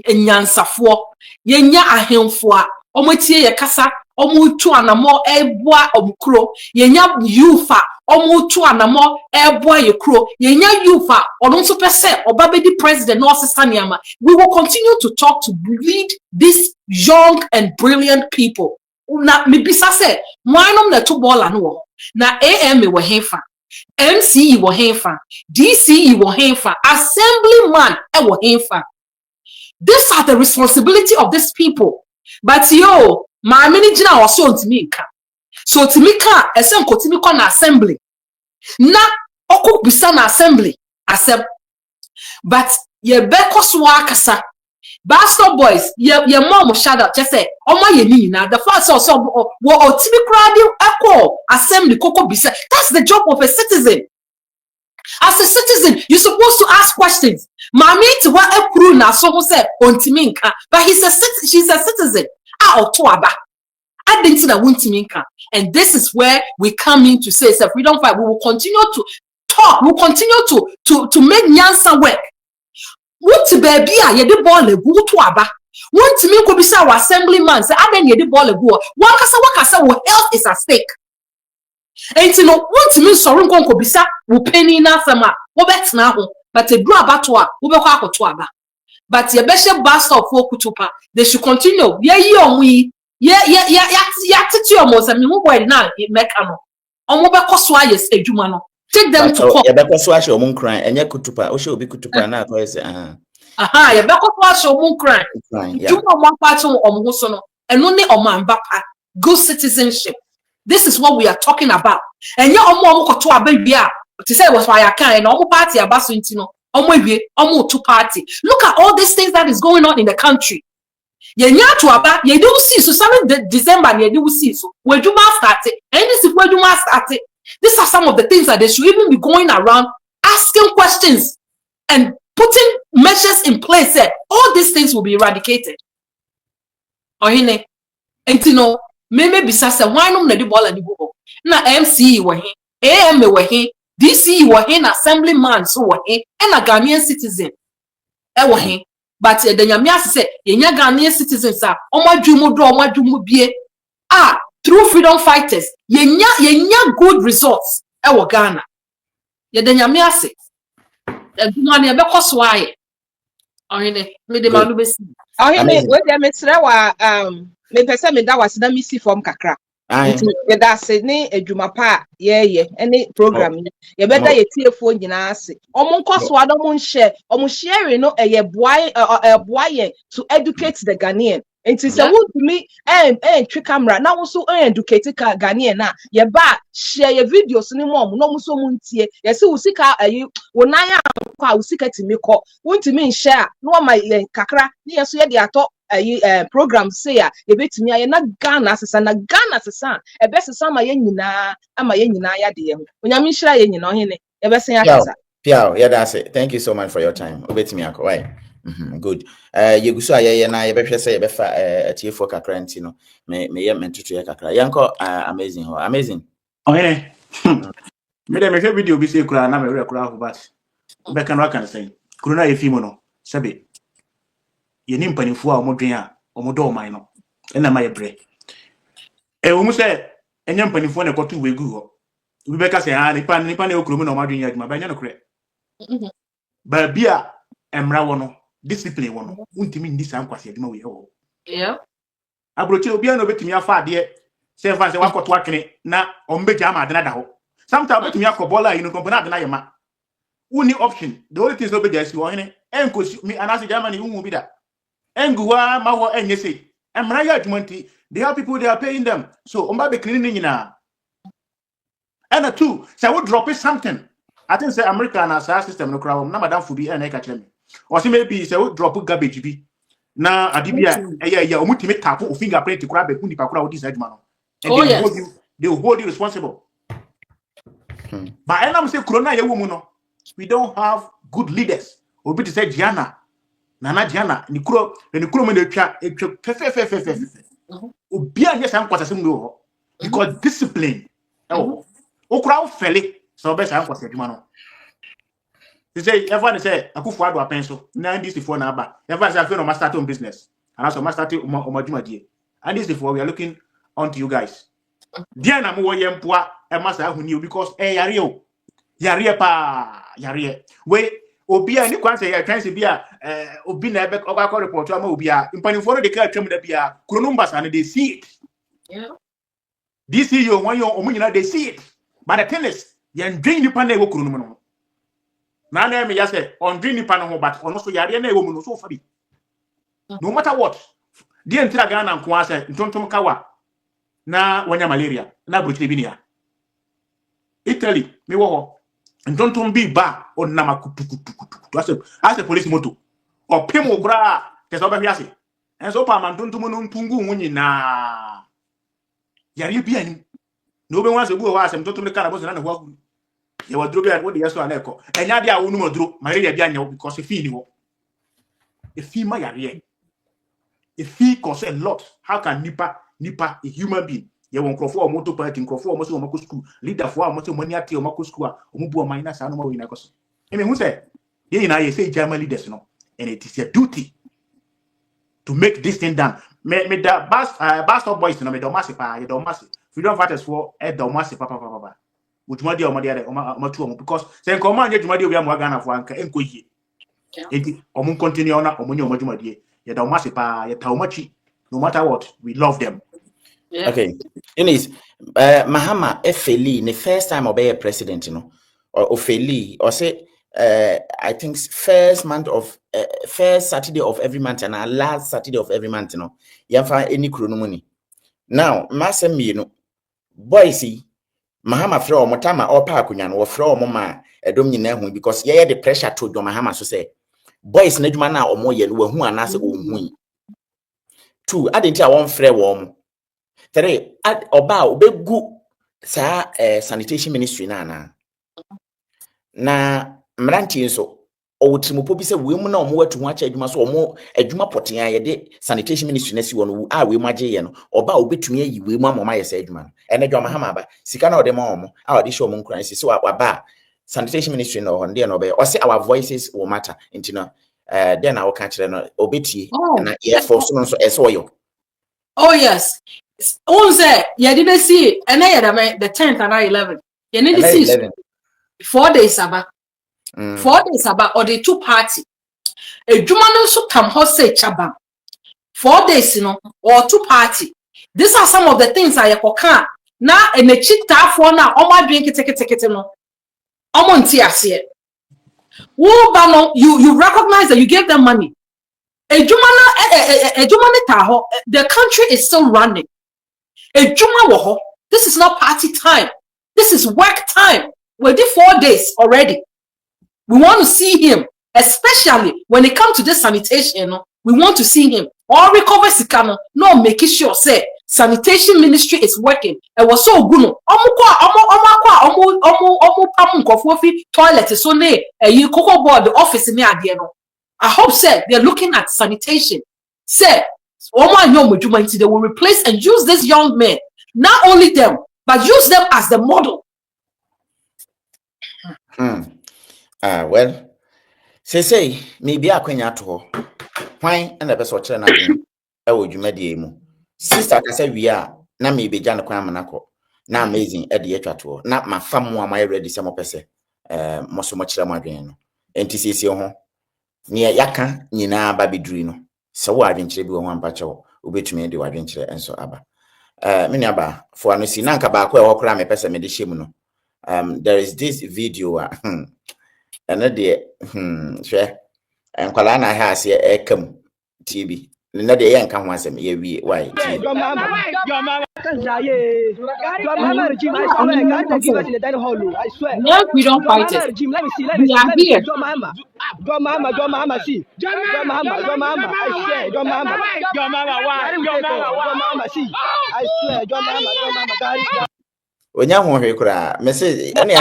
enyansafo yenya ahemfo a omotie ye kasa omutu anamo eboa omkro yenya yufa omutu anamo eboa ye kro yenya yufa ono so pese obabedi president no sesaniama. We will continue to talk to lead these young and brilliant people. Na mibisa se mwanom na to ball no na AM we hefa MCE wo hefa DCE wo hefa assemblyman e wo hefa. These are the responsibility of these people. But yo, my manager also Timika. So Timika, a son Kotimiko na assembly. Na Oku Bisana assembly. Accept But ye beko swa kasa. Bastard boys, your mom shout out, just say, oh my na the first also what typical echo assembly coco bisa. That's the job of a citizen. As a citizen, you're supposed to ask questions. Mami to what a crew na so say ontiminka, but she's a citizen. Ah otuaba. I didn't see that wontiminka. And this is where we come in to say, if we don't fight, we will continue to talk, we'll continue to make nyansa work. What baby ye the ball a go to aba. Want to make bisa our assemblyman say I then ye the ball a go. Wakasa health is at stake. And you know want to mean sorry go bisa wo penny na fema. Wo bet na ho. But a draw abatwa wo be kwa to aba. But ye be she bust of kutupa. They should continue. Ye onwi ya titi almost me wo boy na meka no. Omo be koso ayes adwuma no. Take them to court. You better swatch your moon crying and your kutupa. Oh, she'll be kutupa now. You better swatch your moon crying. You know one part of Omusono and only Oman Bapa. Good citizenship. This is what we are talking about. And your Omo to a baby to say was why I can and Omo party about Suntino. Omo two party. Look at all these things that is going on in the country. You to about you do see so some December you do see so where you must start it and this is where you must start it. These are some of the things that they should even be going around asking questions and putting measures in place. All these things will be eradicated. And you know, maybe say why no the ball and go na MCE were here, AM were here, DCE were here, assemblyman so were here, and a Ghanaian citizen. Were here. But the Nyamia say, Yenya Ghanaian citizens are Oma Jumu do Oma Jumu bie. True freedom fighters, yenya good results. Ewo Ghana. Ye the Nyamia say. Money be cost why. Ohine, me de malu besi. Ohine, we dey metre wa me pese me da was na mi si form kakra. Nti ye da se ne adwuma pa ye any program ye beda ye tiefo nyina ase. Omo nkoso ado mo nhye, omo share no ye boy to educate the Ghanaian. Nti se wo me twi camera na wo so educate ka Ghanaian na ye ba share your videos ni mo no mo so mo ntie ye se wo sika wo nan ya kwa wo sika timi ko wo ntimi share no ma kakra ni ye so ye de ato program say ya ebetimi aye na Ghana sesa ebesesa ma ye nyina ama ye nyina ya de ye onyame nhira ye nyina ohene ebesen yakasa Piao, yeah, that's it. Thank you so much for your time. Obetimi ako, why? Good. You go so aye na ye behwe say ye befa TF4 kakra ntino me ye mentutu ye kakra. Yanko amazing. Ohene. Me dem me video bi say kura na me kura ho bat. Be kan wa kan say. Kura na ye fimo no. Sabe. Ye ni mpanifo a omodwen a omodo oman no. E na ma ye bre. Wo mu say enya mpanifo na kotu wegu ho. Obi be ka say nipa na okromu na omadwen ya adwuma ba nya no kure. Ba bia emra wo no discipline wo no untimi ndi san kwase adwuma we ho. Yeah. Abrochi obi na obetimi afa ade say fan say wakoto akene na ombeja ma ade na da ho. Sometimes obetimi akobola yi no kompona ade na yema. Uni option. The only thing so beja si wo hene enkosi mi anase Germany unwu bi da. Enguwa ma ho enye say. Emra ya adwuma nti they have people they are paying them. So omba be cleaning nyina. And two, say we drop something. I think say America and our system no crowd na madam fubi e na ka kire me. Or say maybe say we drop garbage bi. Na adibia omutime tap o fingerprint kura be hu nipa kura odi sadwuma no. And they will hold you responsible. But enam say corona ye wo mu no. We don't have good leaders. Obi to say Gianna. Nana Gianna ni kuro me na etwa fe. Obi anye san kwasasem no ho. Because discipline. Okura fele so be san kwase adwuma no. They say everyone say akufo ado apen so na this before na aba. Everyone say after no start on business. And also start omadwuma die. And this before we are looking on to you guys. Dia na mo wo yempoa e masa ahuni because yare o. Yare pa yare. We obi a ni kwan say chance bia obi na ebe okwa report ama obi a impanifo no de ka atwam da bia kronumbers and they see it. Yeah. This is your one omunyina they see it. But the thing is, you drink the pan ewo kronum no. Na na me ya say on drink the pan ho but ono so yare na ewo mu no so fari. No matter what. Die ntira Ghana nko ase ntontom kawa na wanya malaria na brochire bi nia. Italy me wo ho. ntontom bi ba o nama kutu as a police moto o pemo kura te so ba fiase enso pa man ntontom no ntungu hu nyina yare bi ani no be wan se bu o asem ntontom ne kana bo se na ho agu ye wadro bi wo de yeso ana eko enya dia wo no madro malaria bi anya because fee ni wo e fee ma yare e fee cost a lot. How can nipa a human being ye won crofo o moto party crofo o mo se o mako school leader fo o mo se mo ni ate o mako school a o mo bu o man na sa no ma we na koso e me hu se ye na ye say German leaders no, and it is your duty to make this thing done. Me the bastard boys no me do massive pa ye do massive freedom fighters for e do massive papa utuma dia o ma dia o ma tu o because say ko ma anye utuma dia o bia mo Ghana fo anka enko yie enti o mo continue na o mo nye o ma utuma dia ye do massive pa ye ta o machi no matter what we love them. Yeah. Okay. Eunice, Mahama Efeli, the first time obey a president, or Ofeli, or say, I think first Saturday of every month and last Saturday of every month, you find any chronomony. Now, Master me, boys, Mahama throw Motama or Pakunyan or throw Mama a dominant because the pressure to do Mahama so say, boys, Nedmana or more yellow who are not so. Two, I didn't want free warm. Three, at oba obegu sa sanitation ministry na mranti nso owotimopo bi se we mu na omo watu ho acha adwuma so omo adwuma poten ya de sanitation ministry na si wono a we mu age ye no oba obetumi ayi we mu amoma ye sa adwuma no ene dwama hama ba sika na ode ma omo a ode show omo nkran si so waba sanitation ministry no ho de no be o say our voices will matter into no then I will catch no obetie na ye for so no so eso yo. Oh yes. Say you didn't see and the 10th and 11th. You need to see 4 days about 4 days about or the two party. A Jumano so come hot say chabam 4 days, or two party. These are some of the things I can now and the cheat for now. Oh my drink take it no. I'm on TSC. You recognize that you gave them money. A Jumana taho, the country is still running. This is not party time. This is work time. We did 4 days already. We want to see him, especially when it comes to this sanitation. We want to see him. Or recover Sikano. No, making sure say sanitation ministry is working. It was so good. Toilet is so near. You cocoa board the office in the I hope say they're looking at sanitation. Say they will replace and use this young men. Not only them, but use them as the model. Well, say maybe I can't to why and the best watcher na would you medium. Sister can say we are na maybe Jan Quamanako. Now amazing at the etchato. Not my family my ready some pese most much Ramadriano. NTC near Yaka Nina Baby Drino. So I didn't be one patcho, which made you adventure and so abba. Minaba for an sinanka back where okra me pesa medishimuno. There is this video and a dear share and Kalana has here a come TV. Another young come once a year why Your mama regime, I swear, God will give us in the dining hall. I swear. No, we don't fight it. Regime, let me see. We are here. Your mama, see. Your mama, I swear. Your mama, why? Your mama, see. I swear. Your mama, Gary. When you want to message any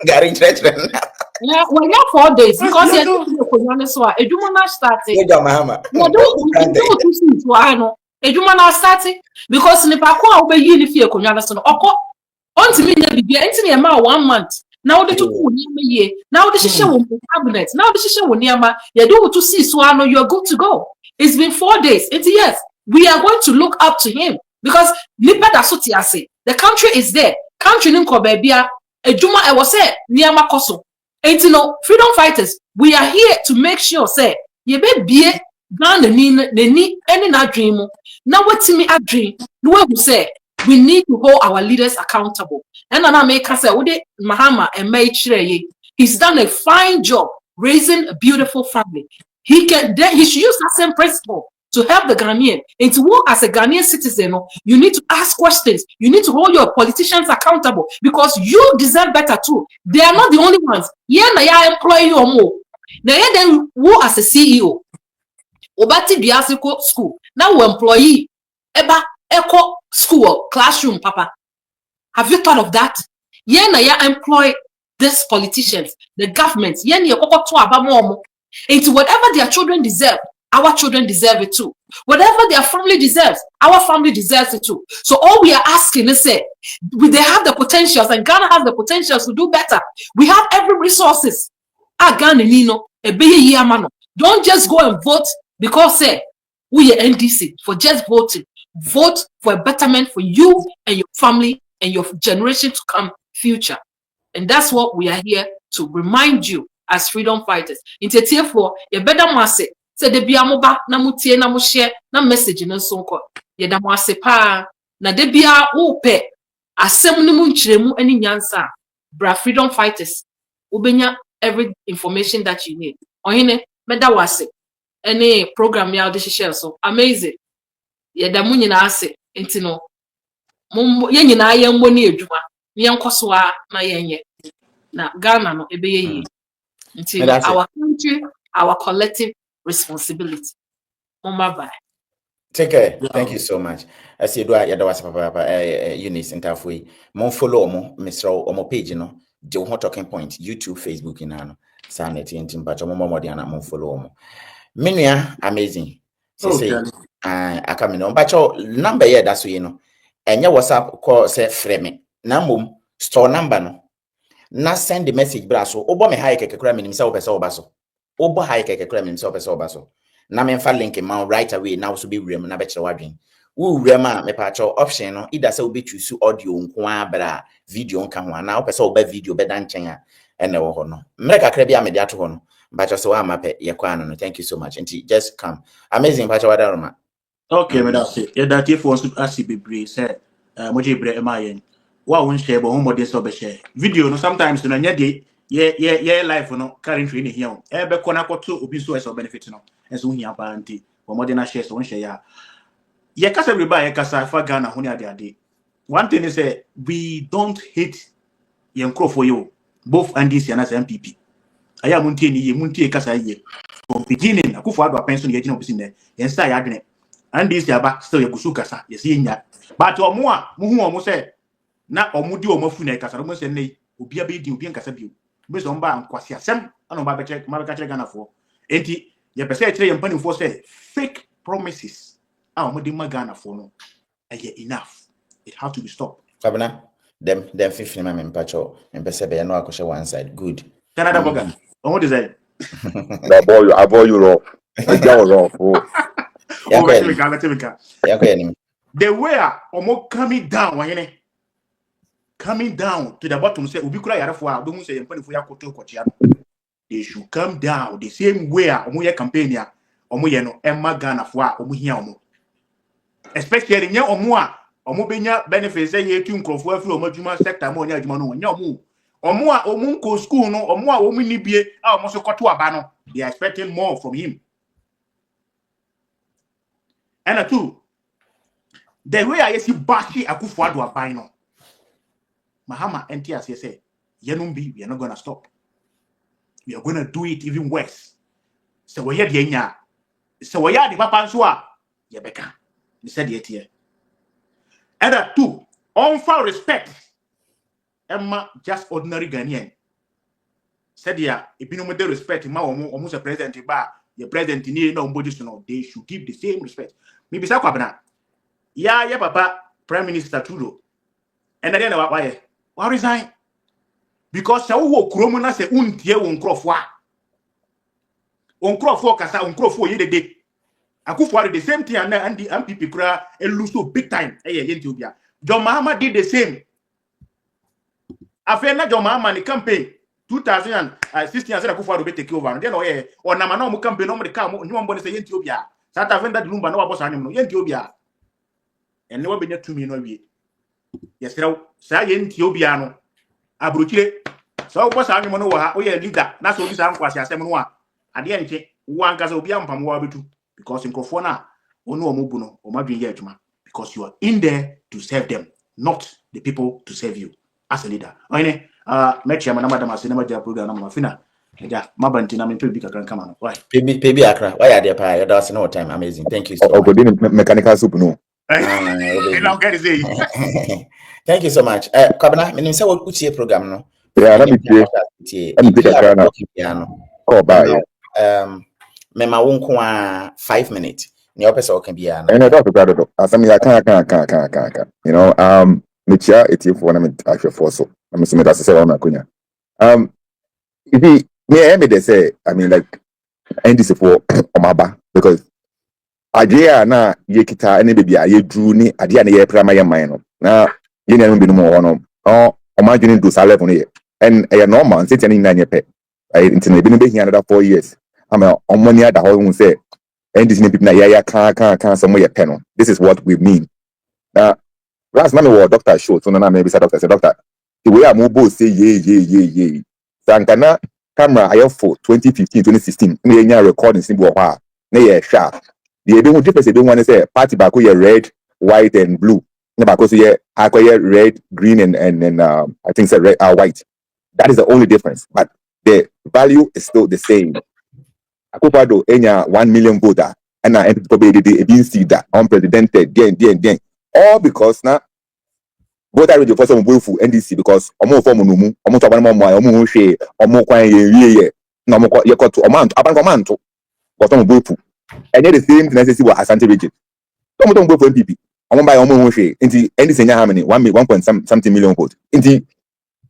Gary Church. Yeah, well, not 4 days because Edumana started. Edumana started because Nipako obey Unifia Conyason. On to me, be 1 month. Now the two year. Now the shisha will be cabinet. Now the shisha will near my you do to see Swano, you're good to go. It's been 4 days. It's yes, we are going to look up to him because the country is there. Country Ninko Babia, Ejuma, I was said, Niama Koso. And freedom fighters, we are here to make sure, say, you may be down the need any not dream. Now, what's me a dream? The way we say, we need to hold our leaders accountable. And I make us say, Mahama and May he's done a fine job raising a beautiful family. He should use that same principle to help the Ghanaian. And to work as a Ghanaian citizen, you need to ask questions. You need to hold your politicians accountable because you deserve better too. They are not the only ones. Yeah, na employee or more. Now, then, who as a CEO, Obati Biasiko school. Now, employee, Eba, Echo school, classroom, Papa. Have you thought of that? Yeah, na employ these politicians, the government. Yeah, into whatever their children deserve, our children deserve it too. Whatever their family deserves, our family deserves it too. So all we are asking is say, they have the potentials, and Ghana has the potentials to do better. We have every resources. Don't just go and vote because say we are NDC for just voting. Vote for a betterment for you and your family and your generation to come future. And that's what we are here to remind you as freedom fighters. In for you better must say the biamoba na mutie na share na message in sonko. Ye da mwase pa na de bia upe asem no mu nchiremu ani nyansa bra freedom fighters ubenya every information that you need. Ohine meda wase any program ya de share so amazing. Ye da mu nyina ase enti no ye nyina ye mbo ni edwuma ye nkoso a na yenye na Ghana no ebeye yi until our country, our collective responsibility. Bye. Take care. Thank you so much. I see do ya da wasa papa Eunice Ntafui. Mon follow mo Mr. Omo page no. Je ho talking point YouTube, Facebook ina no. Sanity ntim ba cho mo modi ana mon follow mo. Menua amazing. Say aka me no ba cho number here that so you know. Enye WhatsApp call say frame. Na mom store number no. Na send the message bra so obo me hi keke kra me nimsa opese obaso obo hi keke kra me nimsa opese obaso na me fa link ma right away now so be wrem na be kire wadwen wo wrem a me pa cho option no either say obi choose audio nko abra video nka ho na opese oba video be dan chen a ene wo ho no mre kakra bia me de ato ho no ba cho so wa mape ye kwa no. Thank you so much and just come amazing pa cho wadaroma. Okay, me that's it. Yeah, that if was asi bebre say moje bre ema yen wa won share bo homo dey so be share video no sometimes no nya dey yeah life no currently in here e be kona koto obi so so benefit no enso hia pa anti bo mo dey na share so won share ya ye kasa everybody kasa fa Ghana ho ne ade one thing is say we don't hate yen crop for you both NDC and MPP aya muntie ni ye muntie kasa ye from beginning akufo ado pension ye gina obi sin yen sta ya adwene NDC aba still ye gusu kasa ye se nya but omo a muhu omo say na omudi omafu na kasa mo se nei obi abedi obi nkasa bio me so mba ankwasi asem ana mba beche ma be ka kire Ghana fo enti ye pese kire ye mpani fo say fake promises a omudi ma Ghana fo no enough. It have to be stopped. Fabna them 15 ma me mpacho mpese be no akoshe one side good Canada boga what is that I bought you off. I got off. The way omo coming down wahene coming down to the bottom say obi kura yarefo a do say mpani fo yakoto kochia they should come down the same way omo ye campaign ya omo ye no emma Ghana fo a omo hia omo especially nya omo a omo benya benefits say ye tu nkrofo afiri omo adwuma sector mo nya adwuma no nya omo a omo nko school no omo a omo ni bie a omo so koto aba no they are expecting more from him. And two, the way I see Bashi Akufo-Addo aban no Mahama NTS say yenumbi we are not going to stop. We are going to do it even worse. So we hear the nya. So we hear the papa nso a ye beka. He said it here. And two, unfair respect. Emma just ordinary Ghanaian. Said ya ebinu mo de respect ma omo se president ba ye president ni na ombodi so no they should give the same respect. Me bisa kwabena ya papa Prime Minister Trudeau and then why resign because say wo kuromu na say untie wo nkrofo kasa nkrofo ye dede Akufo-Addo the same thing and the MPP kura lose so big time ye Ethiopia. John Mahama did the same after na John Mahama ni campaign 2016 say Akufo-Addo be take over then o na mana o campaign o mo de ka mo nyom bo say Ethiopia South Africa that lumba no wa boss anim no Ethiopia and no be net 2 million we yes say Ethiopia no abrochire so boss anim no wa ha o ye leader na so bi sa nkwasi asem no a ade enche wan kasa obi ampam wa betu because nkofo na ono omubuno o madwe ye adwuma because you are in there to serve them, not the people to serve you as a leader. Oine mechi ama na madam asina maja program na mafina. Ja mabanti na mpe bi kakran kama no. Why? Pebi akra. Why are there pa? That's no time. Amazing. Thank you so much. Ogodini mechanical soup no. Now get it. Thank you so much. Kabana, me say what utie program no. Yeah, let me take a turn now. Oh, bye. Mema wonko 5 minutes. Ni opesa okan bia na. And I don't regret it. As I mean, I can't. You know, Michia, it's for one of actual force. I'm assuming that's the same one. If he me they say, I mean, like, end this for Omaba because idea na ye kita any baby ye drew ni idea na ye primary mind na ye na be no more no oh imagine do sa level here and a normal sit any na ye pe into na be here another 4 years I mean on money at the whole say and this people na ya can some ye pen. This is what we mean. Now last man was doctor show so na maybe say doctor the way I move say ye sankana camera I have for 2015 2016 me nya recording simple wa na ye sha the ebe difference ebe one say party back here red white and blue na back so here akoye red green and I think say red white. That is the only difference, but the value is still the same. Akufado enya 1 million voter and na people be see that unprecedented then all because na voter radio for some boyfu NDC because omo form no mu omo to ban mo omo hwe omo kwan ye na omo ye koto omo abanko but omo boyfu and the same thing as what Asante region omo to boyfu MPP omo buy omo hwe nti NDC nya how many 1 point something million vote nti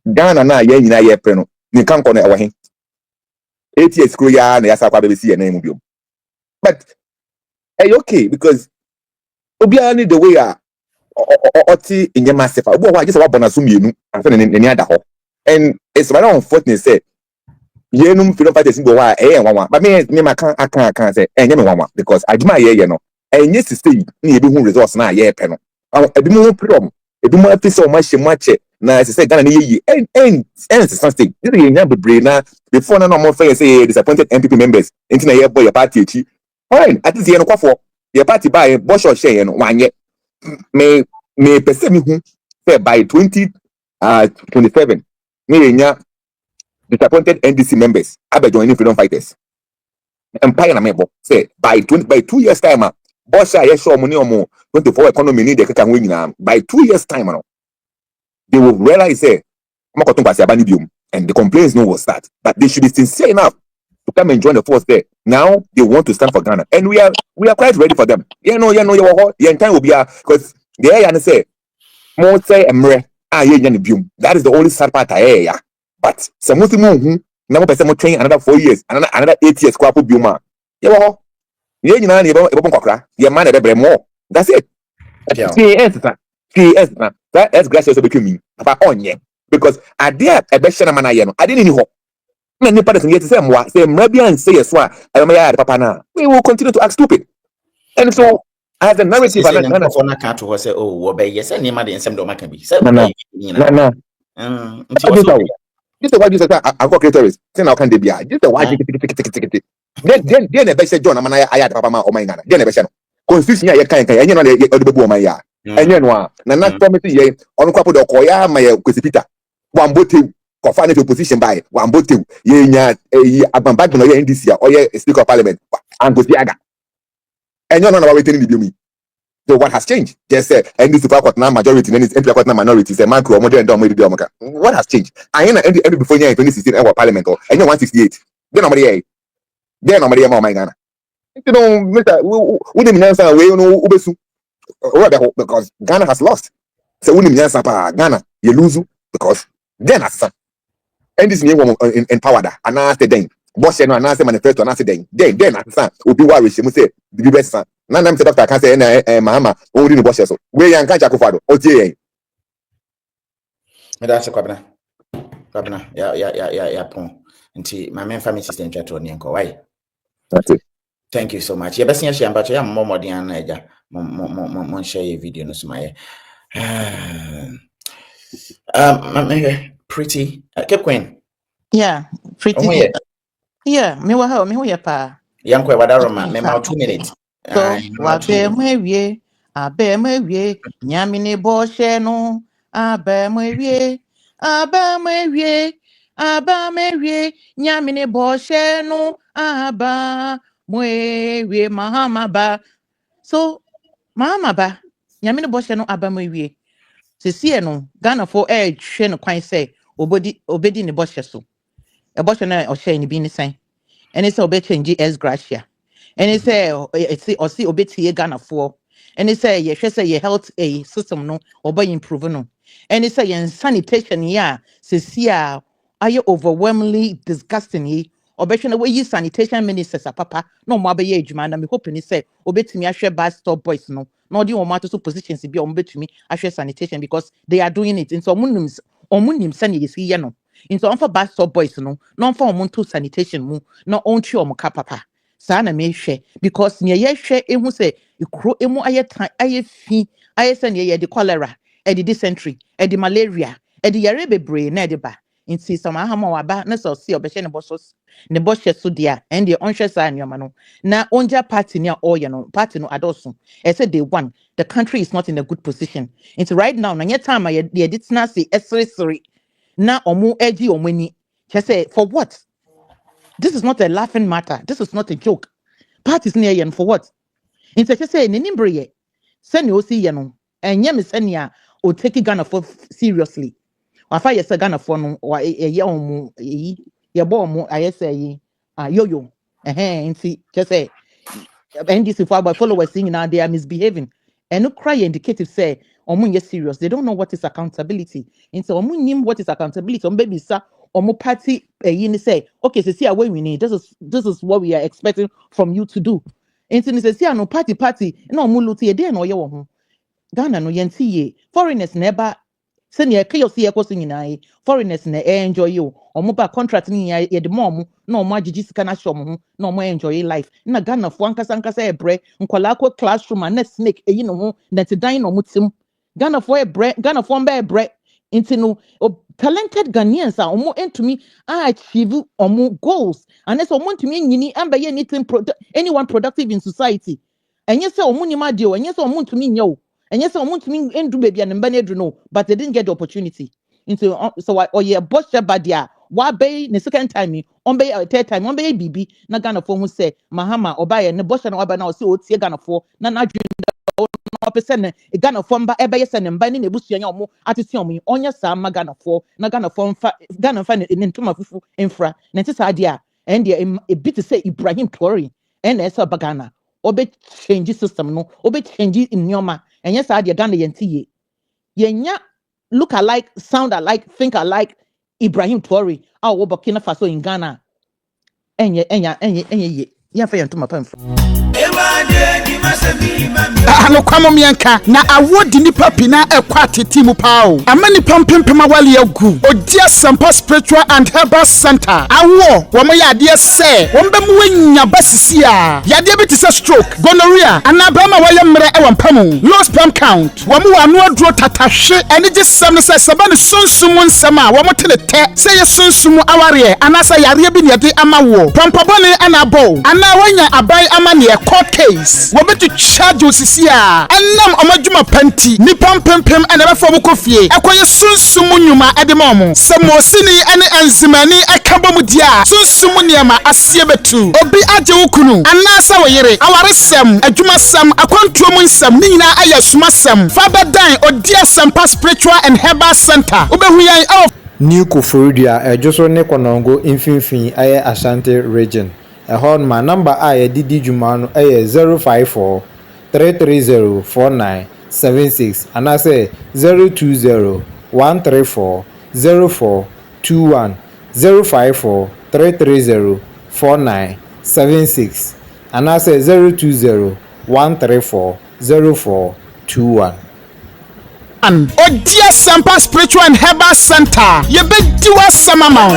Ghana na ye nyina ye pre no ni kan ko na ewo he 8 years kro ya na yasa kwa BBC na emu biom but okay because obia ni the way oti in your massive obo wa just wabona so mienu anse ne ada ho and it's very unfortunate say yenum freedom fighters go wa nwanwa but me maka aka say enye me nwanwa because adwuma ye no enye system na ebi hu resource na ye pe no ebi mu problem ebi mu afisa o ma hye na say Ghana na ye and state this ye nya bebre na before na no more say disappointed MPP members into na ye boy your party echi fine at least ye no kwafo your party buy boss or share no wanye me pese mi hu say by 2027 me nya disappointed NDC members abe joining freedom fighters empire na mebo say by 2 years time boss ya show money omo 24 economy need the kaka ho nyina by 2 years time no they will realize say makoto kwasi abani biom and the complaints no will start but they should be sincere enough to come and join the force there. Now they want to stand for Ghana and we are quite ready for them. You know the time will be because the air say more say emre that is the only sad part yeah. But some who now person more train another 4 years another 8 years kwa bioma yeah na ebo kokra your man e more that's it. PS that gracious obekwe me about onye because adia ebehye na mana ye no ade ni ho na nipa de yet say mwa say mrabian say yes wa ya papa na we will continue to act stupid and so as the narrative and for na can't to say oh wo be yes any ma de ensem do maka bi say no this is why you say uncle creators say now can they be this is why then be say John amana ya papa ma o man Ghana then be say no constitution ya kan enye no de bebu o man ya enye no na committee ye onu kwapo de okoya ma ya kwesipita wambote kofa na opposition by wambote ye nya agbamba no ye NDC ya oye speaker of parliament Angosiaga enye no na waiting ni biomi. So what has changed? Just say NDC for na majority and MP for na minority say man kro mo dey don mo dey omaka. What has changed? I na end before year 2016 our parliament or enye 168 then no dey ma Ghana. You know Mr. we dey nyansa we no ubesu because Ghana has lost. So we dey nyansa pa Ghana you lose because then as and this new in power da anase den boss no anase manifesto anase den as obi wa we shemu say the best san na say doctor can say na mahama o ri no boss so we yan kan Akufo-Addo o tie yen me da se kwabena ya pon nti my main family system chatro ni enko why that's it. Thank you so much. Yebesia share mbacho ya mmomodi an eja mon share video no sumaye pretty Cape Queen. Yeah, pretty. Oh, yeah. Yeah, me wa me pa. Yankwe wadaroma me 2 minutes. Ah, Wabemwe, Abemwe, Yamini Bosheno, Abemwe, Abamwe, Abamwe, Yamini Bosheno, Abba, Mwe, Mahamaba. So, Mahamaba, Yamini Bosheno, Abamwe. Sisi no Ghana for hwe no kwan say obedi ne boshe so. E boshe na o hwe ni bi ni san. Ene say obe change S gracia. Ene say o see obeti Ghana for. Ene say ye hwe say ye health system no oba improve no. Ene say ye sanitation ya sisi a aye overwhelmingly disgusting yi. Obehwe na we yi sanitation ministers papa no mo abaye adwuma na me hope ni say obetimi ahwe bus stop boys no no di omo ato positions bi omo betumi ahwe sanitation because they are doing it into omunim sani yesi ye no into on for bus stop boys no no for omo to sanitation mu no ontwe omo ka papa saa na me hwe because ne ye hwe ehu say ikro emu aye fi aye say ne ye de cholera e de dysentery e de malaria e de yare bebre na e de ba nti sama ahama waba na so see obehye ne boshe so dia and the onhwe sa anyama no na onja party ne oye no party no adoso e say day one the country is not in a good position it's right now na nye time ye ditna say esresere na omu egi omani che say for what this is not a laughing matter this is not a joke parties near yen for what in say ne nimbre ye send o see ye no enye me senia o take Ghana for seriously wafa ye say Ghana for no ye omu ye bo omu aye say yoyo nti just say NDC for about followers saying now they are misbehaving and no cry indicative say omu ye serious they don't know what is accountability nti omu nim what is accountability omu baby sa omu party ni say okay so see we need this is what we are expecting from you to do nti ni say see no party na omu luti e dey na oye wo ho Ghana no yenti ye foreigners never send ye chaos ye kwso nyinaa foreigners na enjoy you omo ba contract ni ye de mom na omo agigi sika na show ho na omo enjoy life na Ghana fo ankasa ebre nkola akọ classroom na snake eyi no ho na ti dan no mutim Ghana fo mba ebre inti no talented Ghanaians a omo entumi achieve omo goals unless omo ntumi nyini amba ye anything anyone productive in society enye se omo nyima de o enye se omo ntumi nya o and yes, I want to mean and do baby and no, but they didn't get the opportunity. Into so I yeah, boss badia. Why bay the second time me on bay third time on bay BB na Ghana for who say Mahama or buy and the boss and waba now so see Ghana for na no percent a Ghana form by ebe send and binding a bush yomo at me on your sam Ghana for na Ghana form Ghana fan in tuma fufu infra netis idea and a bit to say Ibrahim Tori and esa bagana obe change system no obe change in nyoma and yes I Ghana yenti yenya look alike sound alike think alike Ibrahim Tori wo Burkina Faso in Ghana enye ya fa yantuma pamfo ano kwamo mienka na awodi nipa pina ekwa tete mu pao amani pampempema wale agu odia sampa spiritual and herbal center awo wo mo yade se wo mbemu wanya basisi a yade bi tise stroke gonorrhea anabama waye mre e wampamu low sperm count wo mo wano aduro tatahwe ene je sam se sabane sunsumu nsama wo mo telete se ye sunsumu aware anasa yare bi ne yade amawo pampabone anabo ana wanya abai amane e court case wo betu charge osisi a enam omadwuma panti ni pampempem ene befo mo kofie ekoye sunsumu nyuma edemom samosini ene enzimani ekabom dia sunsumu niema asie betu obi age wukunu anasa woyere awaresem adwuma sam akwantuom nsam ni nyina ayasuma sam fabadan odia sampa spiritual and herbal center obehuyan New Kufuridia ejoso ne konongo infinfin aye Ashanti region ehon ma number aye didi juma no aye 054 330 4976 and I say 020 134 0421 054 330 4976 and I say 020 134 0421 Odia Sampa Spiritual and Herbal Center. You be do us some amount.